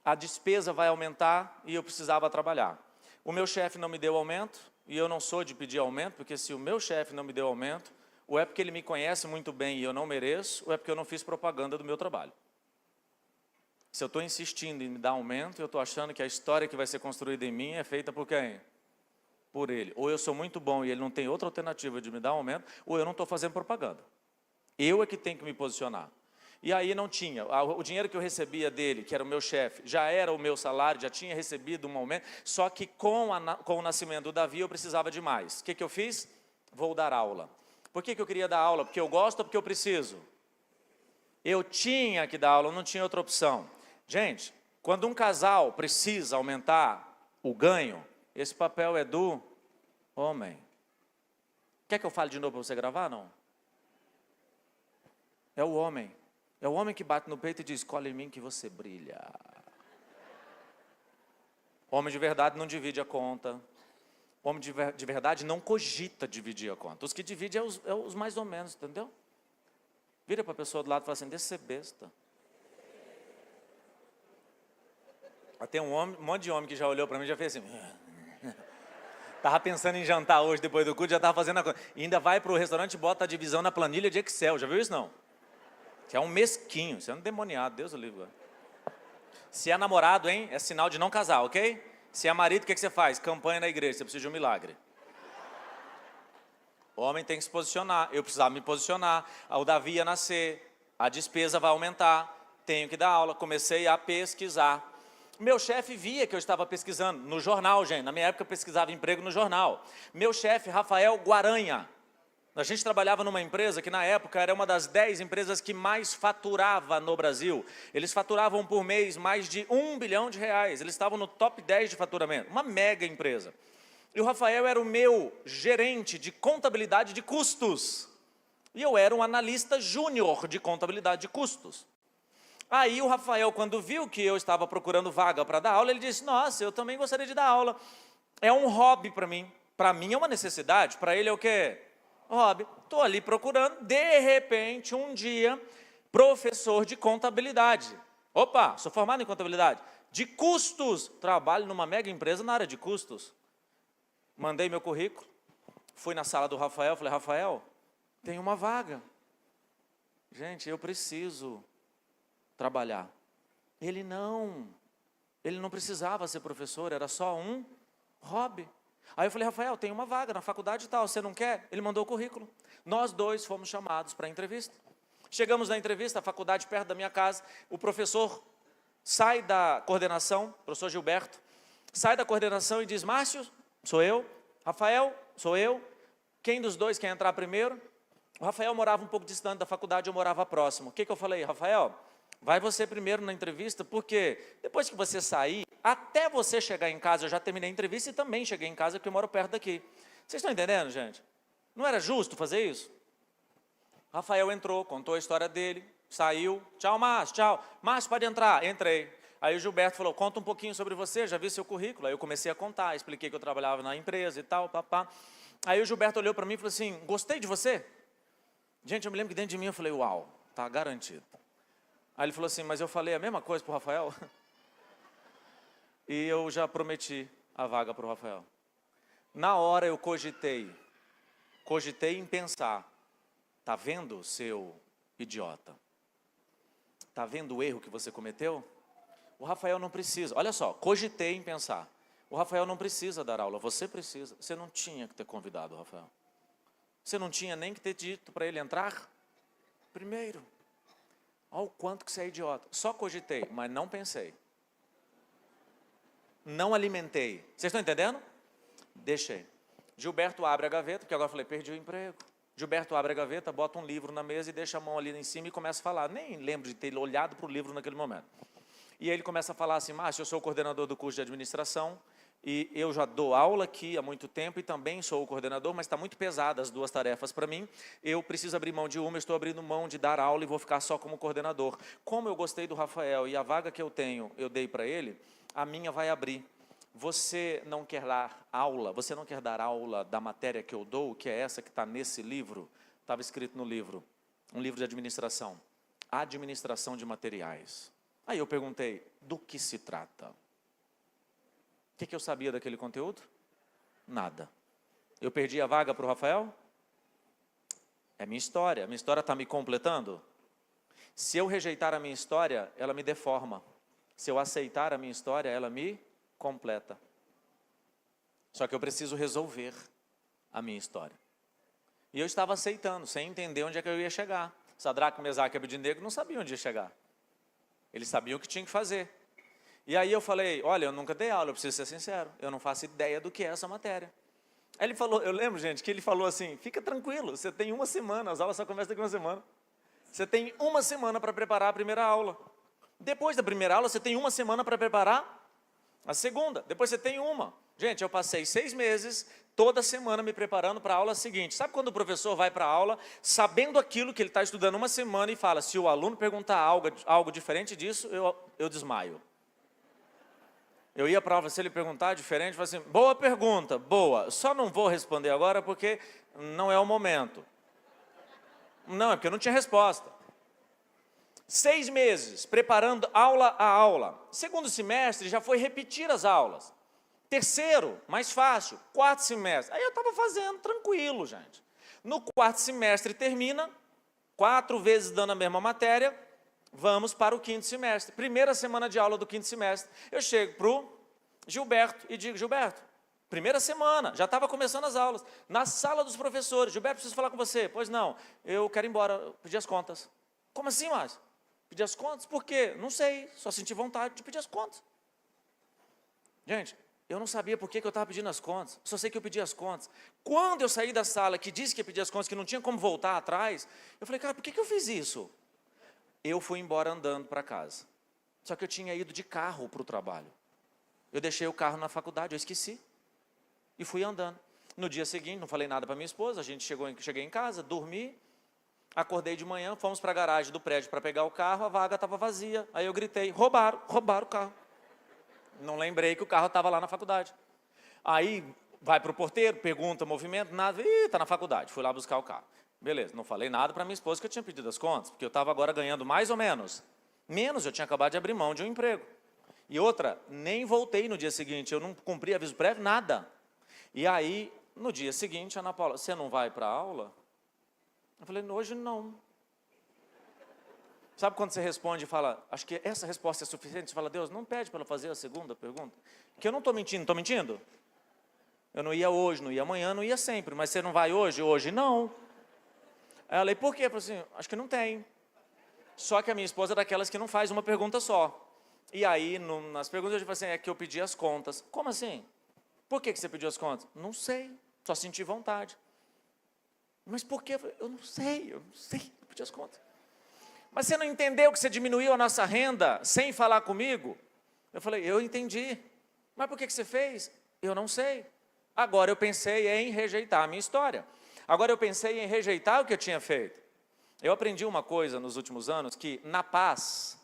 Speaker 1: a despesa vai aumentar e eu precisava trabalhar. O meu chefe não me deu aumento, e eu não sou de pedir aumento, porque se o meu chefe não me deu aumento, ou é porque ele me conhece muito bem e eu não mereço, ou é porque eu não fiz propaganda do meu trabalho. Se eu estou insistindo em me dar aumento, eu estou achando que a história que vai ser construída em mim é feita por quem? Por ele. Ou eu sou muito bom e ele não tem outra alternativa de me dar aumento, ou eu não estou fazendo propaganda. Eu é que tenho que me posicionar. E aí não tinha. O dinheiro que eu recebia dele, que era o meu chefe, já era o meu salário, já tinha recebido um aumento, só que com o nascimento do Davi eu precisava de mais. O que eu fiz? Vou dar aula. Por que eu queria dar aula? Porque eu gosto ou porque eu preciso? Eu tinha que dar aula, não tinha outra opção. Gente, quando um casal precisa aumentar o ganho, esse papel é do Homem. Quer que eu fale de novo para você gravar, não? É o homem. É o homem que bate no peito e diz, escolhe em mim que você brilha. Homem de verdade não divide a conta. Homem de verdade não cogita dividir a conta. Os que dividem é os mais ou menos, entendeu? Vira para a pessoa do lado e fala assim, deixa de ser besta. Tem um monte de homem que já olhou para mim e já fez assim. Estava pensando em jantar hoje, depois do culto, já estava fazendo a coisa. E ainda vai para o restaurante e bota a divisão na planilha de Excel. Já viu isso, não? Você é um mesquinho, você é um demoniado, Deus o livre. Se é namorado, hein, é sinal de não casar, ok? Se é marido, o que você faz? Campanha na igreja, você precisa de um milagre. O homem tem que se posicionar, eu precisava me posicionar. O Davi ia nascer, a despesa vai aumentar, tenho que dar aula, comecei a pesquisar. Meu chefe via que eu estava pesquisando no jornal, gente. Na minha época eu pesquisava emprego no jornal. Meu chefe, Rafael Guaranha. A gente trabalhava numa empresa que na época era uma das 10 empresas que mais faturava no Brasil. Eles faturavam por mês mais de R$1 bilhão. Eles estavam no top 10 de faturamento. Uma mega empresa. E o Rafael era o meu gerente de contabilidade de custos. E eu era um analista júnior de contabilidade de custos. Aí o Rafael, quando viu que eu estava procurando vaga para dar aula, ele disse, nossa, eu também gostaria de dar aula. É um hobby para mim. Para mim é uma necessidade, para ele é o quê? Hobby. Estou ali procurando, de repente, um dia, professor de contabilidade. Opa, sou formado em contabilidade. De custos, trabalho numa mega empresa na área de custos. Mandei meu currículo, fui na sala do Rafael, falei, Rafael, tem uma vaga. Gente, eu preciso trabalhar. Ele não precisava ser professor, era só um hobby. Aí eu falei, Rafael, tem uma vaga na faculdade e tal, você não quer? Ele mandou o currículo. Nós dois fomos chamados para a entrevista. Chegamos na entrevista, a faculdade perto da minha casa, o professor sai da coordenação, professor Gilberto, sai da coordenação e diz, Márcio, sou eu, Rafael, sou eu, quem dos dois quer entrar primeiro? O Rafael morava um pouco distante da faculdade, eu morava próximo. O que eu falei, Rafael? Vai você primeiro na entrevista, porque depois que você sair, até você chegar em casa, eu já terminei a entrevista e também cheguei em casa, porque eu moro perto daqui. Vocês estão entendendo, gente? Não era justo fazer isso? Rafael entrou, contou a história dele, saiu. Tchau, Márcio, tchau. Márcio, pode entrar. Entrei. Aí o Gilberto falou, conta um pouquinho sobre você, já vi seu currículo. Aí eu comecei a contar, expliquei que eu trabalhava na empresa e tal, papá. Aí o Gilberto olhou para mim e falou assim, gostei de você? Gente, eu me lembro que dentro de mim eu falei, uau, tá garantido. Aí ele falou assim, mas eu falei a mesma coisa para o Rafael? E eu já prometi a vaga para o Rafael. Na hora eu cogitei em pensar, tá vendo, seu idiota? Tá vendo o erro que você cometeu? O Rafael não precisa, olha só, cogitei em pensar. O Rafael não precisa dar aula, você precisa. Você não tinha que ter convidado o Rafael. Você não tinha nem que ter dito para ele entrar primeiro. Olha o quanto que você é idiota. Só cogitei, mas não pensei. Não alimentei. Vocês estão entendendo? Deixei. Gilberto abre a gaveta, porque agora eu falei, perdi o emprego. Gilberto abre a gaveta, bota um livro na mesa e deixa a mão ali em cima e começa a falar. Nem lembro de ter olhado para o livro naquele momento. E aí ele começa a falar assim, Márcio, eu sou o coordenador do curso de administração e eu já dou aula aqui há muito tempo e também sou o coordenador, mas está muito pesada as duas tarefas para mim. Eu preciso abrir mão de uma, eu estou abrindo mão de dar aula e vou ficar só como coordenador. Como eu gostei do Rafael e a vaga que eu tenho, eu dei para ele, a minha vai abrir. Você não quer dar aula, você não quer dar aula da matéria que eu dou, que é essa que está nesse livro? Estava escrito no livro, um livro de administração. Administração de materiais. Aí eu perguntei, do que se trata? O que eu sabia daquele conteúdo? Nada. Eu perdi a vaga para o Rafael? É minha história está me completando? Se eu rejeitar a minha história, ela me deforma. Se eu aceitar a minha história, ela me completa. Só que eu preciso resolver a minha história. E eu estava aceitando, sem entender onde é que eu ia chegar. Sadraque, Mesaque e Abednego não sabiam onde ia chegar. Eles sabiam o que tinham que fazer. E aí eu falei, olha, eu nunca dei aula, eu preciso ser sincero, eu não faço ideia do que é essa matéria. Aí ele falou, eu lembro, gente, que ele falou assim, fica tranquilo, você tem uma semana, as aulas só começam daqui uma semana. Você tem uma semana para preparar a primeira aula. Depois da primeira aula, você tem uma semana para preparar a segunda. Depois você tem uma. Gente, eu passei 6 meses toda semana me preparando para a aula seguinte. Sabe quando o professor vai para a aula, sabendo aquilo que ele está estudando uma semana e fala, se o aluno perguntar algo diferente disso, eu desmaio. Eu ia para a aula, se ele perguntar diferente, eu falava assim, boa pergunta, boa, só não vou responder agora porque não é o momento. Não, é porque eu não tinha resposta. 6 meses, preparando aula a aula. Segundo semestre, já foi repetir as aulas. Terceiro, mais fácil, 4 semestres. Aí eu estava fazendo, tranquilo, gente. No 4º semestre termina, 4 vezes dando a mesma matéria, vamos para o 5º semestre. Primeira semana de aula do 5º semestre. Eu chego para o Gilberto e digo, Gilberto, primeira semana, já estava começando as aulas, na sala dos professores. Gilberto, preciso falar com você. Pois não, eu quero ir embora, pedir as contas. Como assim, Márcio? Pedir as contas? Por quê? Não sei, só senti vontade de pedir as contas. Gente, eu não sabia por que eu estava pedindo as contas, só sei que eu pedi as contas. Quando eu saí da sala que disse que ia pedir as contas, que não tinha como voltar atrás, eu falei, cara, por que eu fiz isso? Eu fui embora andando para casa. Só que eu tinha ido de carro para o trabalho. Eu deixei o carro na faculdade, eu esqueci. E fui andando. No dia seguinte, não falei nada para minha esposa, cheguei em casa, dormi. Acordei de manhã, fomos para a garagem do prédio para pegar o carro, a vaga estava vazia. Aí eu gritei, roubaram o carro. Não lembrei que o carro estava lá na faculdade. Aí vai para o porteiro, pergunta movimento, nada, está na faculdade. Fui lá buscar o carro. Beleza, não falei nada para minha esposa que eu tinha pedido as contas, porque eu estava agora ganhando mais ou menos. Menos, eu tinha acabado de abrir mão de um emprego. E outra, nem voltei no dia seguinte, eu não cumpri aviso prévio, nada. E aí, no dia seguinte, a Ana Paula, você não vai para a aula? Eu falei, hoje não. Sabe quando você responde e fala, acho que essa resposta é suficiente? Você fala, Deus, não pede para ela fazer a segunda pergunta. Que eu não estou mentindo, estou mentindo? Eu não ia hoje, não ia amanhã, não ia sempre. Mas você não vai hoje? Hoje não. Aí eu falei, por quê? Eu falei assim, acho que não tem. Só que a minha esposa é daquelas que não faz uma pergunta só. E aí, nas perguntas, eu falei assim, é que eu pedi as contas. Como assim? Por que você pediu as contas? Não sei, só senti vontade. Mas por quê? Eu não sei, eu pedi as contas. Mas você não entendeu que você diminuiu a nossa renda sem falar comigo? Eu falei, eu entendi. Mas por que você fez? Eu não sei. Agora eu pensei em rejeitar a minha história. Agora eu pensei em rejeitar o que eu tinha feito. Eu aprendi uma coisa nos últimos anos, que na paz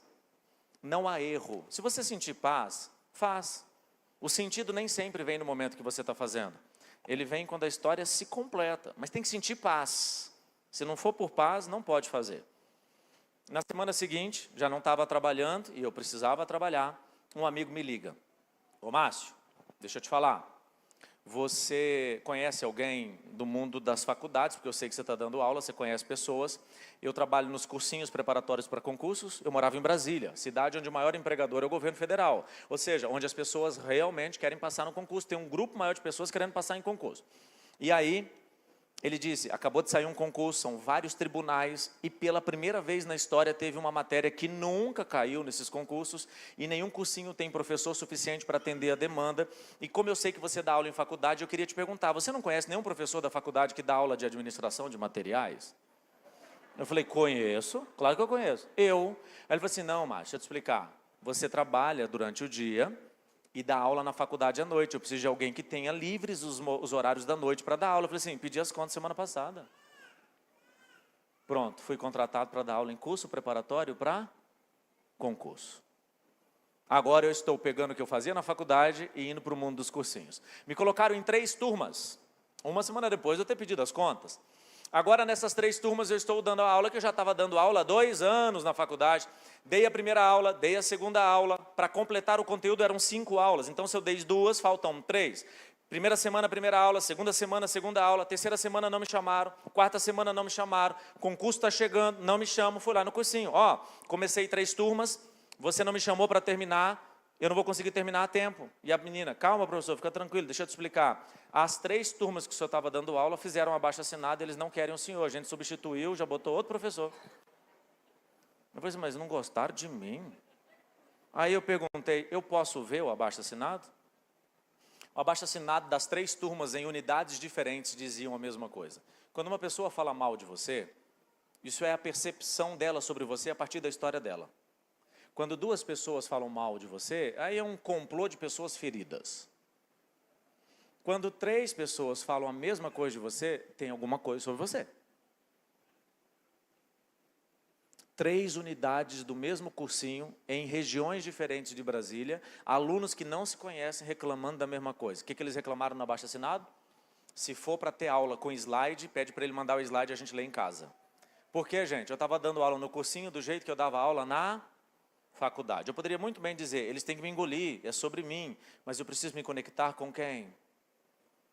Speaker 1: não há erro. Se você sentir paz, faz. O sentido nem sempre vem no momento que você está fazendo. Ele vem quando a história se completa. Mas tem que sentir paz. Se não for por paz, não pode fazer. Na semana seguinte, já não estava trabalhando e eu precisava trabalhar. Um amigo me liga. Ô Márcio, deixa eu te falar. Você conhece alguém do mundo das faculdades, porque eu sei que você está dando aula, você conhece pessoas. Eu trabalho nos cursinhos preparatórios para concursos. Eu morava em Brasília, cidade onde o maior empregador é o governo federal. Ou seja, onde as pessoas realmente querem passar no concurso. Tem um grupo maior de pessoas querendo passar em concurso. E aí, ele disse, acabou de sair um concurso, são vários tribunais, e pela primeira vez na história teve uma matéria que nunca caiu nesses concursos, e nenhum cursinho tem professor suficiente para atender a demanda. E como eu sei que você dá aula em faculdade, eu queria te perguntar, você não conhece nenhum professor da faculdade que dá aula de administração de materiais? Eu falei, conheço, claro que eu conheço. Aí ele falou assim, não, Márcio, deixa eu te explicar. Você trabalha durante o dia e dá aula na faculdade à noite. Eu preciso de alguém que tenha livres os horários da noite para dar aula. Eu falei assim, pedi as contas semana passada. Pronto, fui contratado para dar aula em curso preparatório para concurso. Agora eu estou pegando o que eu fazia na faculdade e indo para o mundo dos cursinhos. Me colocaram em 3 turmas. Uma semana depois de eu ter pedido as contas. Agora, nessas 3 turmas, eu estou dando a aula que eu já estava dando aula há 2 anos na faculdade. Dei a primeira aula, dei a segunda aula. Para completar o conteúdo, eram 5 aulas. Então, se eu dei 2, faltam 3. Primeira semana, primeira aula. Segunda semana, segunda aula. Terceira semana, não me chamaram. Quarta semana, não me chamaram. Concurso está chegando, não me chamam. Fui lá no cursinho. Comecei 3 turmas. Você não me chamou para terminar. Eu não vou conseguir terminar a tempo. E a menina, calma, professor, fica tranquilo, deixa eu te explicar. As 3 turmas que o senhor estava dando aula fizeram um abaixo-assinado, eles não querem o senhor. A gente substituiu, já botou outro professor. Eu falei assim, mas não gostaram de mim? Aí eu perguntei, eu posso ver o abaixo-assinado? O abaixo-assinado das 3 turmas em unidades diferentes diziam a mesma coisa. Quando uma pessoa fala mal de você, isso é a percepção dela sobre você a partir da história dela. Quando 2 pessoas falam mal de você, aí é um complô de pessoas feridas. Quando 3 pessoas falam a mesma coisa de você, tem alguma coisa sobre você. 3 unidades do mesmo cursinho, em regiões diferentes de Brasília, alunos que não se conhecem reclamando da mesma coisa. O que eles reclamaram no abaixo-assinado? Se for para ter aula com slide, pede para ele mandar o slide e a gente lê em casa. Por quê, gente? Eu estava dando aula no cursinho do jeito que eu dava aula na faculdade. Eu poderia muito bem dizer, eles têm que me engolir, é sobre mim, mas eu preciso me conectar com quem?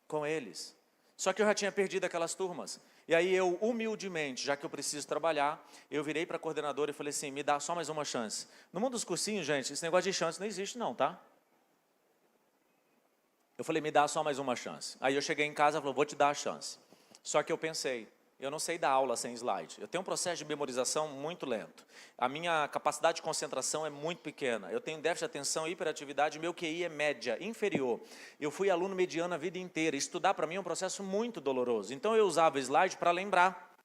Speaker 1: Com eles. Só que eu já tinha perdido aquelas turmas. E aí eu, humildemente, já que eu preciso trabalhar, eu virei para a coordenadora e falei assim, me dá só mais uma chance. No mundo dos cursinhos, gente, esse negócio de chance não existe não, tá? Eu falei, me dá só mais uma chance. Aí eu cheguei em casa e falei, vou te dar a chance. Só que eu pensei, eu não sei dar aula sem slide. Eu tenho um processo de memorização muito lento. A minha capacidade de concentração é muito pequena. Eu tenho déficit de atenção e hiperatividade, meu QI é média, inferior. Eu fui aluno mediano a vida inteira. Estudar para mim é um processo muito doloroso. Então eu usava slide para lembrar.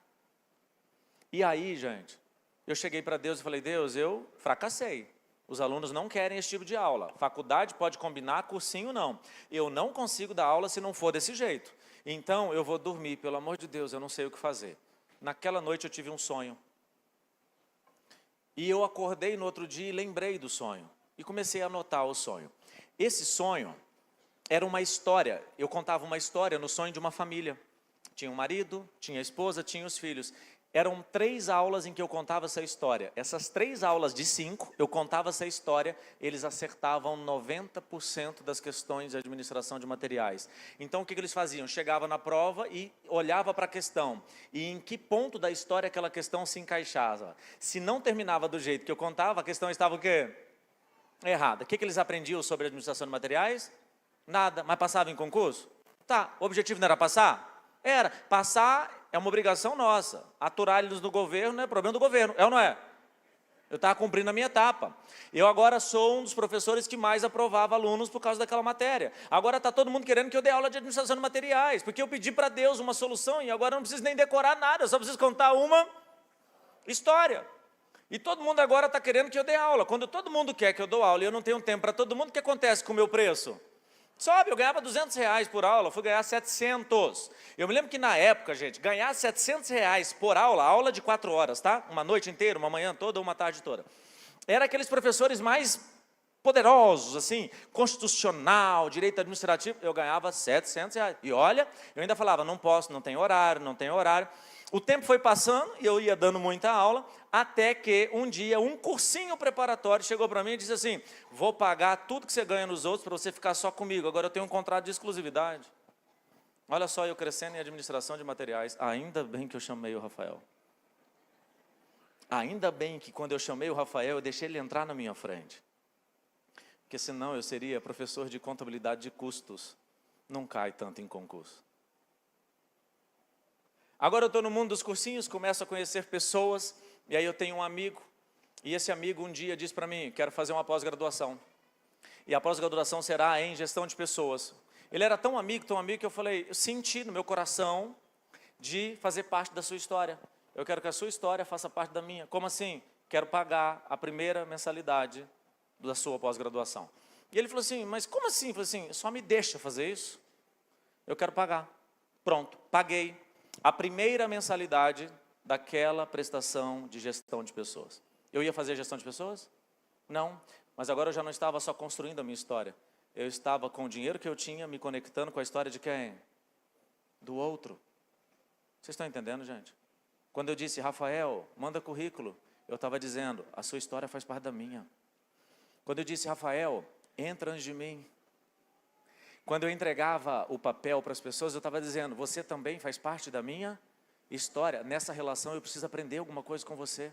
Speaker 1: E aí, gente, eu cheguei para Deus e falei, Deus, eu fracassei. Os alunos não querem esse tipo de aula. Faculdade pode combinar, cursinho não. Eu não consigo dar aula se não for desse jeito. Então, eu vou dormir, pelo amor de Deus, eu não sei o que fazer. Naquela noite eu tive um sonho. E eu acordei no outro dia e lembrei do sonho. E comecei a anotar o sonho. Esse sonho era uma história. Eu contava uma história no sonho de uma família. Tinha um marido, tinha a esposa, tinha os filhos. Eram 3 aulas em que eu contava essa história. Essas 3 aulas de 5, eu contava essa história, eles acertavam 90% das questões de administração de materiais. Então, o que eles faziam? Chegava na prova e olhava para a questão. E em que ponto da história aquela questão se encaixava. Se não terminava do jeito que eu contava, a questão estava o quê? Errada. O que eles aprendiam sobre administração de materiais? Nada. Mas passava em concurso? Tá. O objetivo não era passar? Era. Passar é uma obrigação nossa. Aturar eles no governo é problema do governo. É ou não é? Eu estava cumprindo a minha etapa. Eu agora sou um dos professores que mais aprovava alunos por causa daquela matéria. Agora está todo mundo querendo que eu dê aula de administração de materiais, porque eu pedi para Deus uma solução e agora eu não preciso nem decorar nada, eu só preciso contar uma história. E todo mundo agora está querendo que eu dê aula. Quando todo mundo quer que eu dou aula e eu não tenho tempo para todo mundo, o que acontece com o meu preço? Sobe, eu ganhava R$200 por aula, fui ganhar 700. Eu me lembro que na época, gente, ganhar R$700 por aula, aula de 4 horas, tá? Uma noite inteira, uma manhã toda, uma tarde toda. Era aqueles professores mais poderosos, assim, constitucional, direito administrativo, eu ganhava R$700. E olha, eu ainda falava, não posso, não tem horário, não tem horário. O tempo foi passando e eu ia dando muita aula, até que um dia um cursinho preparatório chegou para mim e disse assim, vou pagar tudo que você ganha nos outros para você ficar só comigo, agora eu tenho um contrato de exclusividade. Olha só, eu crescendo em administração de materiais, ainda bem que eu chamei o Rafael. Ainda bem que quando eu chamei o Rafael, eu deixei ele entrar na minha frente. Porque senão eu seria professor de contabilidade de custos, não cai tanto em concurso. Agora eu estou no mundo dos cursinhos, começo a conhecer pessoas, e aí eu tenho um amigo, e esse amigo um dia diz para mim, quero fazer uma pós-graduação. E a pós-graduação será em gestão de pessoas. Ele era tão amigo que eu falei, eu senti no meu coração de fazer parte da sua história. Eu quero que a sua história faça parte da minha. Como assim? Quero pagar a primeira mensalidade da sua pós-graduação. E ele falou assim, mas como assim? Eu falei assim, só me deixa fazer isso? Eu quero pagar. Pronto, paguei a primeira mensalidade daquela prestação de gestão de pessoas. Eu ia fazer gestão de pessoas? Não, mas agora eu já não estava só construindo a minha história. Eu estava com o dinheiro que eu tinha, me conectando com a história de quem? Do outro. Vocês estão entendendo, gente? Quando eu disse, Rafael, manda currículo, eu estava dizendo, a sua história faz parte da minha. Quando eu disse, Rafael, entra antes de mim. Quando eu entregava o papel para as pessoas, eu estava dizendo, você também faz parte da minha história. Nessa relação eu preciso aprender alguma coisa com você.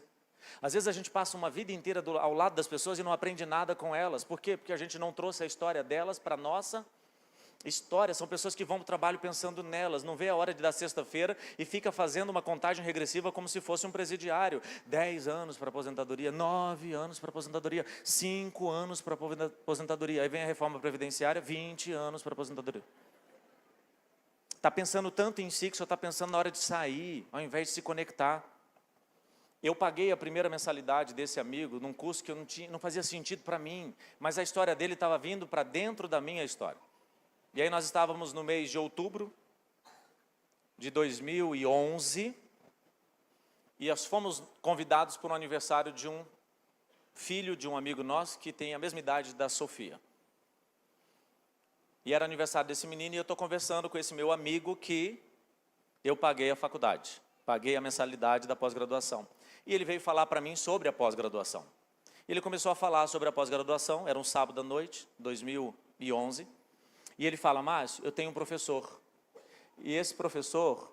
Speaker 1: Às vezes a gente passa uma vida inteira ao lado das pessoas e não aprende nada com elas. Por quê? Porque a gente não trouxe a história delas para a nossa história. São pessoas que vão para o trabalho pensando nelas, não vê a hora de dar sexta-feira e fica fazendo uma contagem regressiva como se fosse um presidiário. 10 anos para aposentadoria, 9 anos para aposentadoria, 5 anos para aposentadoria. Aí vem a reforma previdenciária, 20 anos para aposentadoria. Está pensando tanto em si que só está pensando na hora de sair, ao invés de se conectar. Eu paguei a primeira mensalidade desse amigo num curso que não fazia sentido para mim, mas a história dele estava vindo para dentro da minha história. E aí nós estávamos no mês de outubro de 2011 e nós fomos convidados para um aniversário de um filho de um amigo nosso que tem a mesma idade da Sofia. E era aniversário desse menino e eu estou conversando com esse meu amigo que eu paguei a faculdade, paguei a mensalidade da pós-graduação. E ele veio falar para mim sobre a pós-graduação. Ele começou a falar sobre a pós-graduação, era um sábado à noite, 2011. E ele fala, Márcio, eu tenho um professor. E esse professor...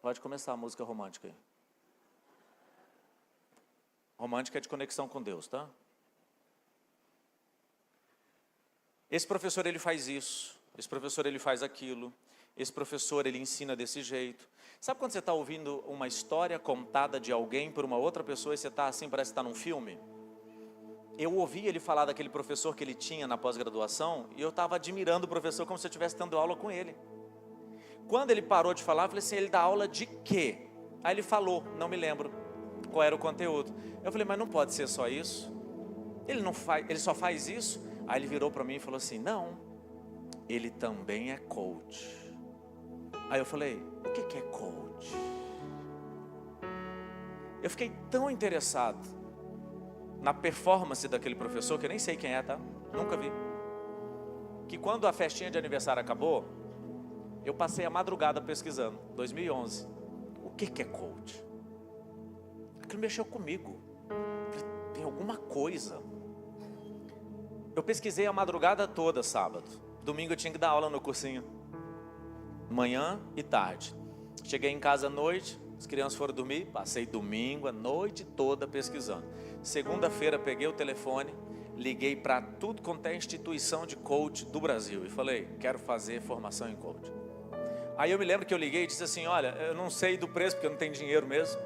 Speaker 1: Pode começar a música romântica aí. Romântica é de conexão com Deus, tá? Esse professor, ele faz isso. Esse professor, ele faz aquilo. Esse professor, ele ensina desse jeito. Sabe quando você está ouvindo uma história contada de alguém por uma outra pessoa e você está assim, parece que está num filme? Eu ouvi ele falar daquele professor que ele tinha na pós-graduação e eu estava admirando o professor como se eu estivesse dando aula com ele. Quando ele parou de falar, eu falei assim, ele dá aula de quê? Aí ele falou, não me lembro qual era o conteúdo. Eu falei, mas não pode ser só isso? Ele só faz isso? Aí ele virou para mim e falou assim, não, ele também é coach. Aí eu falei, o que é coach? Eu fiquei tão interessado na performance daquele professor, que eu nem sei quem é, tá? Nunca vi. Que quando a festinha de aniversário acabou, eu passei a madrugada pesquisando, 2011. O que é coach? Aquilo mexeu comigo. Tem alguma coisa. Eu pesquisei a madrugada toda sábado. Domingo eu tinha que dar aula no cursinho. Manhã e tarde. Cheguei em casa à noite, as crianças foram dormir, passei domingo, a noite toda pesquisando. Segunda-feira peguei o telefone, liguei para tudo quanto é instituição de coach do Brasil e falei, quero fazer formação em coach. Aí eu me lembro que eu liguei e disse assim, olha, eu não sei do preço porque eu não tenho dinheiro mesmo.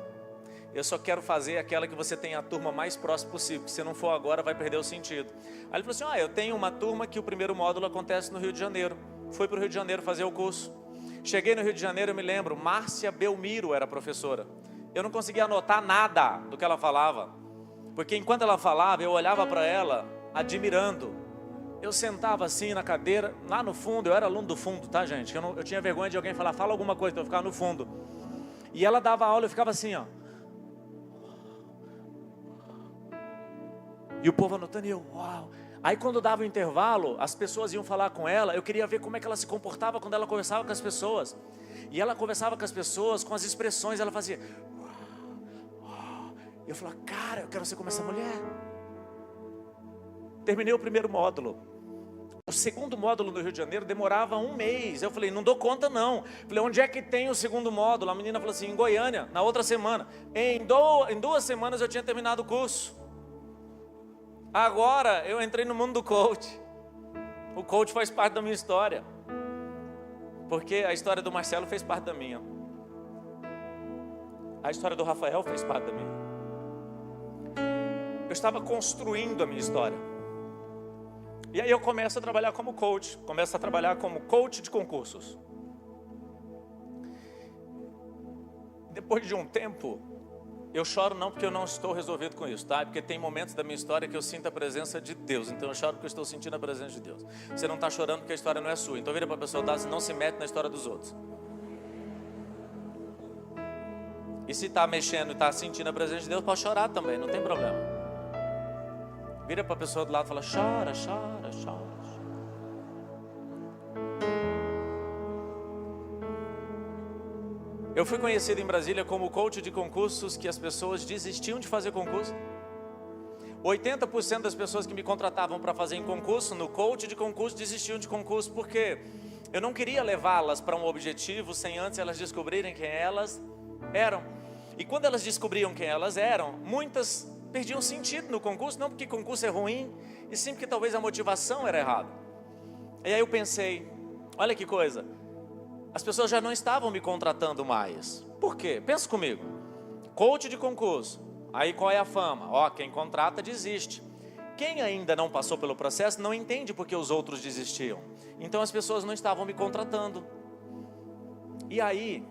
Speaker 1: Eu só quero fazer aquela que você tenha a turma mais próxima possível, porque se não for agora vai perder o sentido. Aí ele falou assim, eu tenho uma turma que o primeiro módulo acontece no Rio de Janeiro. Fui para o Rio de Janeiro fazer o curso. Cheguei no Rio de Janeiro, eu me lembro, Márcia Belmiro era professora. Eu não conseguia anotar nada do que ela falava, porque enquanto ela falava, eu olhava para ela, admirando. Eu sentava assim na cadeira, lá no fundo, eu era aluno do fundo, tá gente? Eu tinha vergonha de alguém falar, fala alguma coisa, então eu ficava no fundo. E ela dava aula, eu ficava assim, ó. E o povo anotando, e eu, uau. Aí quando dava o intervalo, as pessoas iam falar com ela, eu queria ver como é que ela se comportava quando ela conversava com as pessoas. E ela conversava com as pessoas, com as expressões, ela fazia... Eu falava, cara, eu quero ser como essa mulher. Terminei o primeiro módulo. O segundo módulo no Rio de Janeiro demorava 1 mês. Eu falei, não dou conta não. Falei, onde é que tem o segundo módulo? A menina falou assim, em Goiânia, na outra semana. Em 2 semanas eu tinha terminado o curso. Agora eu entrei no mundo do coach. O coach faz parte da minha história. Porque a história do Marcelo fez parte da minha. A história do Rafael fez parte da minha. Eu estava construindo a minha história. E aí eu começo a trabalhar como coach. Começo a trabalhar como coach de concursos. Depois de um tempo, eu choro não porque eu não estou resolvido com isso, tá? Porque tem momentos da minha história que eu sinto a presença de Deus. Então eu choro porque eu estou sentindo a presença de Deus. Você não está chorando porque a história não é sua. Então vira para a pessoa, tá? Você não se mete na história dos outros. E se está mexendo e está sentindo a presença de Deus, pode chorar também, não tem problema. Vira para a pessoa do lado e fala, chora, chora, chora. Eu fui conhecido em Brasília como coach de concursos que as pessoas desistiam de fazer concurso. 80% das pessoas que me contratavam para fazer em concurso, no coach de concurso, desistiam de concurso porque eu não queria levá-las para um objetivo sem antes elas descobrirem quem elas eram. E quando elas descobriam quem elas eram, muitas perdiam sentido no concurso, não porque concurso é ruim, e sim porque talvez a motivação era errada. E aí eu pensei, olha que coisa, as pessoas já não estavam me contratando mais. Por quê? Pensa comigo. Coach de concurso. Aí qual é a fama? Ó, quem contrata desiste. Quem ainda não passou pelo processo não entende porque os outros desistiam. Então as pessoas não estavam me contratando. E aí,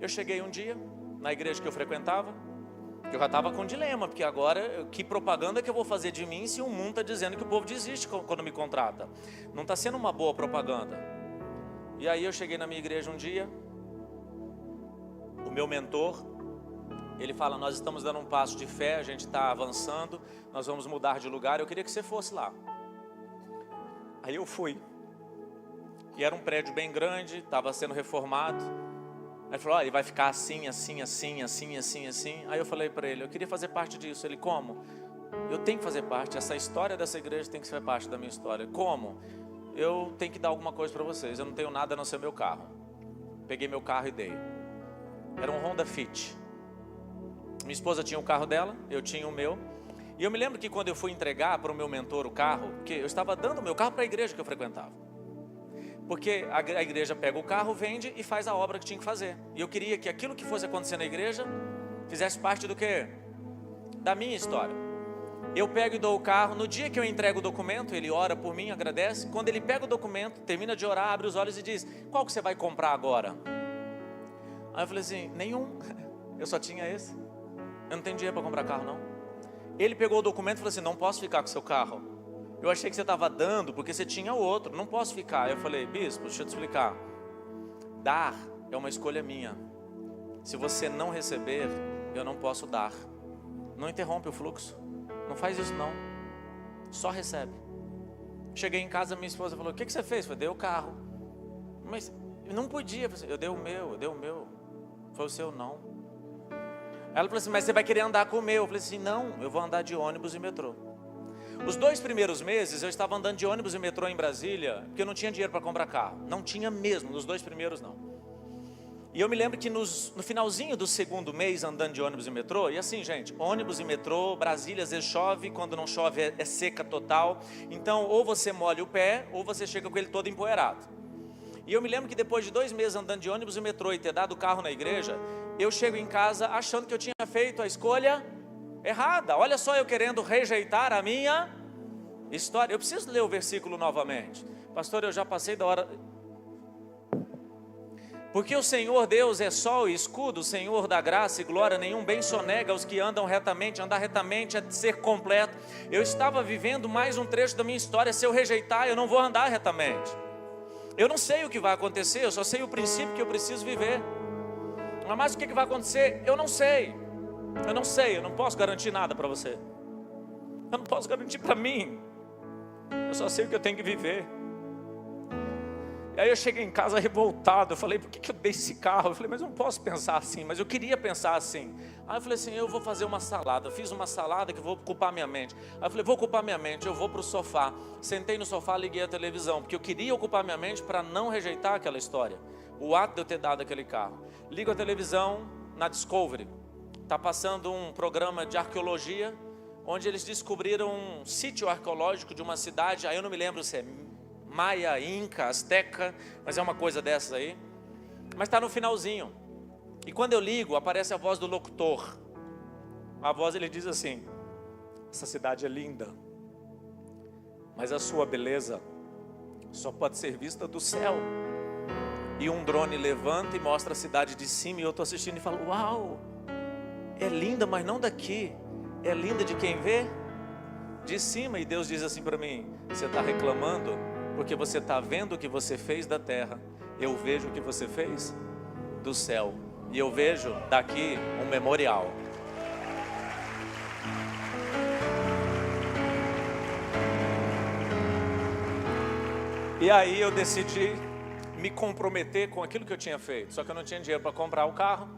Speaker 1: eu cheguei um dia na igreja que eu frequentava Eu já estava com um dilema, porque agora, que propaganda que eu vou fazer de mim se o mundo está dizendo que o povo desiste quando me contrata? Não está sendo uma boa propaganda. E aí eu cheguei na minha igreja um dia, o meu mentor, ele fala, nós estamos dando um passo de fé, a gente está avançando, nós vamos mudar de lugar, eu queria que você fosse lá. Aí eu fui. E era um prédio bem grande, estava sendo reformado. Aí ele falou, olha, ele vai ficar assim, assim, assim, assim, assim, assim. Aí eu falei para ele, eu queria fazer parte disso. Ele, como? Eu tenho que fazer parte, essa história dessa igreja tem que ser parte da minha história. Como? Eu tenho que dar alguma coisa para vocês, eu não tenho nada a não ser meu carro. Peguei meu carro e dei. Era um Honda Fit. Minha esposa tinha o carro dela, eu tinha o meu. E eu me lembro que quando eu fui entregar para o meu mentor o carro, porque eu estava dando o meu carro para a igreja que eu frequentava. Porque a igreja pega o carro, vende e faz a obra que tinha que fazer. E eu queria que aquilo que fosse acontecer na igreja fizesse parte do quê? Da minha história. Eu pego e dou o carro, no dia que eu entrego o documento, ele ora por mim, agradece. Quando ele pega o documento, termina de orar, abre os olhos e diz, qual que você vai comprar agora? Aí eu falei assim, nenhum, eu só tinha esse. Eu não tenho dinheiro para comprar carro não. Ele pegou o documento e falou assim, não posso ficar com seu carro. Eu achei que você estava dando porque você tinha outro, não posso ficar. Eu falei, bispo, deixa eu te explicar. Dar é uma escolha minha. Se você não receber, eu não posso dar. Não interrompe o fluxo. Não faz isso não. Só recebe. Cheguei em casa, minha esposa falou, o que você fez? Eu falei, dei o carro. Mas eu não podia. Eu dei o meu. Foi o seu não. Ela falou assim, mas você vai querer andar com o meu? Eu falei assim, não, eu vou andar de ônibus e metrô. Os 2 primeiros meses eu estava andando de ônibus e metrô em Brasília, porque eu não tinha dinheiro para comprar carro. Não tinha mesmo, nos 2 primeiros não. E eu me lembro que no finalzinho do 2º mês andando de ônibus e metrô, e assim gente, ônibus e metrô, Brasília às vezes chove, quando não chove é seca total. Então ou você molha o pé, ou você chega com ele todo empoeirado. E eu me lembro que depois de 2 meses andando de ônibus e metrô e ter dado o carro na igreja, eu chego em casa achando que eu tinha feito a escolha errada. Olha só eu querendo rejeitar a minha história. Eu preciso ler o versículo novamente. Pastor, eu já passei da hora. Porque o Senhor Deus é sol e escudo, o Senhor da graça e glória, nenhum bem sonega aos que andam retamente. Andar retamente é ser completo. Eu estava vivendo mais um trecho da minha história. Se eu rejeitar, eu não vou andar retamente. Eu não sei o que vai acontecer, eu só sei o princípio que eu preciso viver. Mas o que vai acontecer? Eu não sei. Eu não posso garantir nada para você. Eu não posso garantir para mim. Eu só sei o que eu tenho que viver. E aí eu cheguei em casa revoltado. Eu falei, por que eu dei esse carro? Eu falei, mas eu não posso pensar assim. Mas eu queria pensar assim. Aí eu falei assim, eu vou fazer uma salada. Eu fiz uma salada que vou ocupar minha mente. Aí eu falei, vou ocupar minha mente. Eu vou para o sofá. Sentei no sofá, liguei a televisão. Porque eu queria ocupar minha mente para não rejeitar aquela história. O ato de eu ter dado aquele carro. Ligo a televisão na Discovery. Está passando um programa de arqueologia, onde eles descobriram um sítio arqueológico de uma cidade, aí eu não me lembro se é Maia, Inca, Azteca, mas é uma coisa dessas aí. Mas está no finalzinho. E quando eu ligo, aparece a voz do locutor. A voz, ele diz assim, essa cidade é linda, mas a sua beleza só pode ser vista do céu. E um drone levanta e mostra a cidade de cima, e eu estou assistindo e falo, uau, é linda, mas não daqui. É linda de quem vê? De cima. E Deus diz assim para mim, você está reclamando porque você está vendo o que você fez da terra. Eu vejo o que você fez do céu. E eu vejo daqui um memorial. E aí eu decidi me comprometer com aquilo que eu tinha feito. Só que eu não tinha dinheiro para comprar o carro.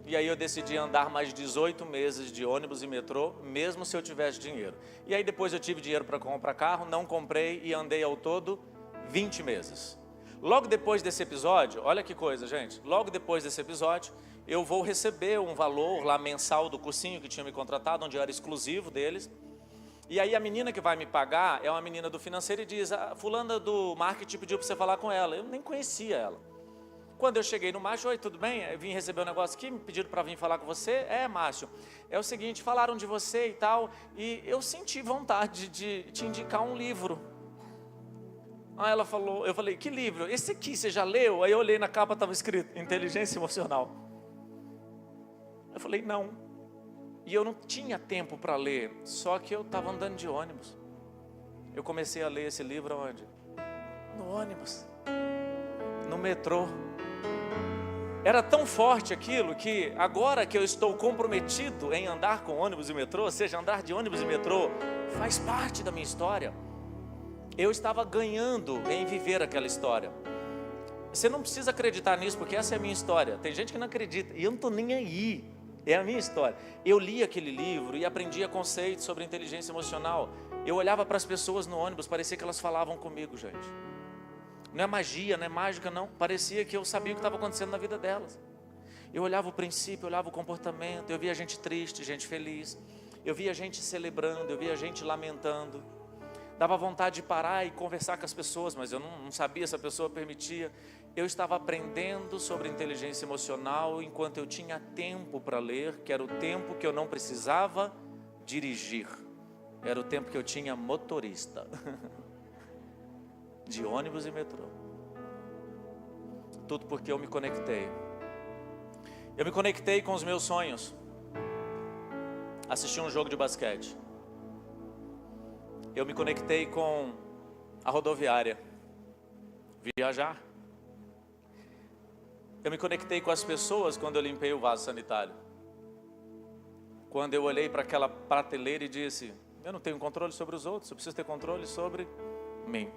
Speaker 1: E aí eu decidi andar mais 18 meses de ônibus e metrô, mesmo se eu tivesse dinheiro. E aí depois eu tive dinheiro para comprar carro, não comprei e andei ao todo 20 meses. Logo depois desse episódio, olha que coisa, gente. Logo depois desse episódio, eu vou receber um valor lá mensal do cursinho que tinha me contratado, onde eu era exclusivo deles. E aí a menina que vai me pagar é uma menina do financeiro e diz, a fulana do marketing pediu para você falar com ela. Eu nem conhecia ela. Quando eu cheguei no Márcio, oi, tudo bem? Eu vim receber um negócio aqui, me pediram para vir falar com você. É, Márcio, é o seguinte, falaram de você e tal, e eu senti vontade de te indicar um livro. Aí ela falou, eu falei, que livro? Esse aqui, você já leu? Aí eu olhei na capa, estava escrito, Inteligência Emocional. Eu falei, não. E eu não tinha tempo para ler, só que eu estava andando de ônibus. Eu comecei a ler esse livro onde? No ônibus, no metrô. Era tão forte aquilo que agora que eu estou comprometido em andar com ônibus e metrô, ou seja, andar de ônibus e metrô, faz parte da minha história. Eu estava ganhando em viver aquela história. Você não precisa acreditar nisso, porque essa é a minha história. Tem gente que não acredita, e eu não estou nem aí. É a minha história. Eu li aquele livro e aprendia conceitos sobre inteligência emocional. Eu olhava para as pessoas no ônibus, parecia que elas falavam comigo, gente. Não é magia, não é mágica, não. Parecia que eu sabia o que estava acontecendo na vida delas. Eu olhava o princípio, eu olhava o comportamento, eu via gente triste, gente feliz. Eu via gente celebrando, eu via gente lamentando. Dava vontade de parar e conversar com as pessoas, mas eu não sabia se a pessoa permitia. Eu estava aprendendo sobre inteligência emocional enquanto eu tinha tempo para ler, que era o tempo que eu não precisava dirigir. Era o tempo que eu tinha motorista. De ônibus e metrô. Tudo porque eu me conectei. Eu me conectei com os meus sonhos. Assisti um jogo de basquete. Eu me conectei com a rodoviária. Viajar. Eu me conectei com as pessoas quando eu limpei o vaso sanitário. Quando eu olhei para aquela prateleira e disse: eu não tenho controle sobre os outros, eu preciso ter controle sobre mim.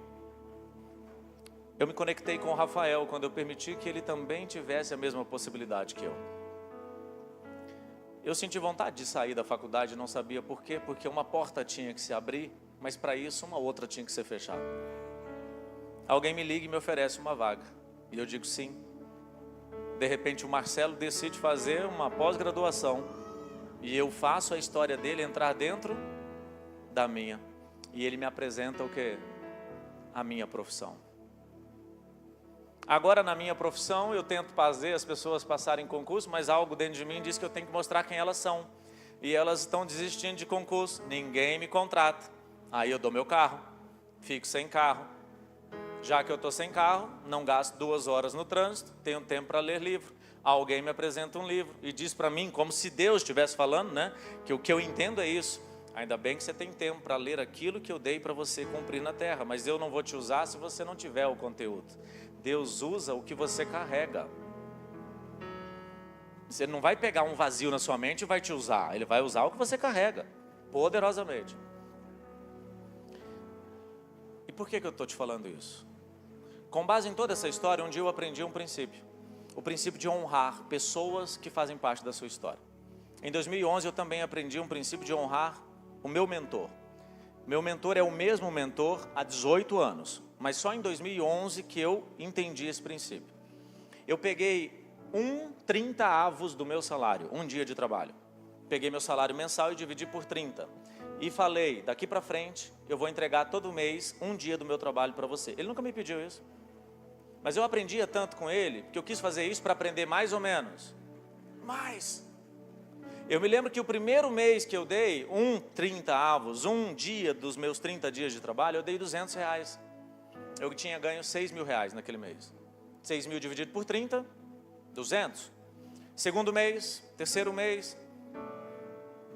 Speaker 1: Eu me conectei com o Rafael quando eu permiti que ele também tivesse a mesma possibilidade que eu. Eu senti vontade de sair da faculdade, não sabia por quê, porque uma porta tinha que se abrir, mas para isso uma outra tinha que ser fechada. Alguém me liga e me oferece uma vaga, e eu digo sim. De repente o Marcelo decide fazer uma pós-graduação, e eu faço a história dele entrar dentro da minha, e ele me apresenta o quê? A minha profissão. Agora na minha profissão eu tento fazer as pessoas passarem em concurso, mas algo dentro de mim diz que eu tenho que mostrar quem elas são. E elas estão desistindo de concurso, ninguém me contrata. Aí eu dou meu carro, fico sem carro. Já que eu estou sem carro, não gasto 2 horas no trânsito, tenho tempo para ler livro. Alguém me apresenta um livro e diz para mim, como se Deus estivesse falando, né? Que o que eu entendo é isso. Ainda bem que você tem tempo para ler aquilo que eu dei para você cumprir na terra, mas eu não vou te usar se você não tiver o conteúdo. Deus usa o que você carrega. Você não vai pegar um vazio na sua mente e vai te usar. Ele vai usar o que você carrega, poderosamente. E por que eu estou te falando isso? Com base em toda essa história, um dia eu aprendi um princípio. O princípio de honrar pessoas que fazem parte da sua história. Em 2011 eu também aprendi um princípio de honrar o meu mentor. Meu mentor é o mesmo mentor há 18 anos. Mas só em 2011 que eu entendi esse princípio. Eu peguei 30 do meu salário, um dia de trabalho. Peguei meu salário mensal e dividi por 30. E falei, daqui para frente, eu vou entregar todo mês um dia do meu trabalho para você. Ele nunca me pediu isso. Mas eu aprendia tanto com ele, que eu quis fazer isso para aprender mais ou menos. Mas eu me lembro que o primeiro mês que eu dei 30 um dia dos meus 30 dias de trabalho, eu dei R$200. Eu tinha ganho R$6.000 naquele mês. 6 mil dividido por 30, 200. Segundo mês, terceiro mês,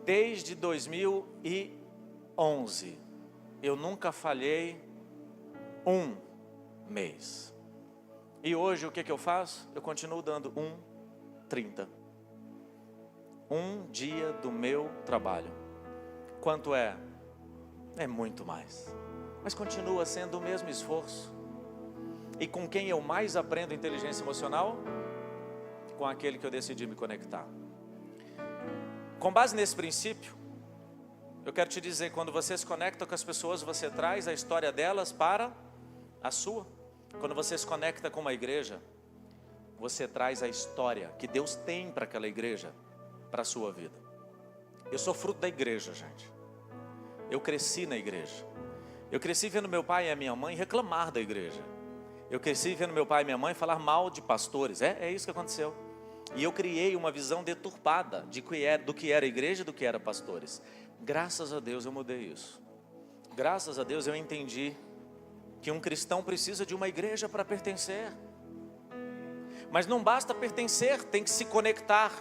Speaker 1: desde 2011, eu nunca falhei um mês. E hoje o que eu faço? Eu continuo dando 30. Um dia do meu trabalho. Quanto é? É muito mais. Mas continua sendo o mesmo esforço. E com quem eu mais aprendo inteligência emocional? Com aquele que eu decidi me conectar. Com base nesse princípio, eu quero te dizer, quando você se conecta com as pessoas, você traz a história delas para a sua. Quando você se conecta com uma igreja, você traz a história que Deus tem para aquela igreja, para a sua vida. Eu sou fruto da igreja, gente. Eu cresci na igreja. Eu cresci vendo meu pai e a minha mãe reclamar da igreja. Eu cresci vendo meu pai e minha mãe falar mal de pastores. É isso que aconteceu. E eu criei uma visão deturpada do que era igreja e do que era pastores. Graças a Deus eu mudei isso. Graças a Deus eu entendi que um cristão precisa de uma igreja para pertencer. Mas não basta pertencer, tem que se conectar.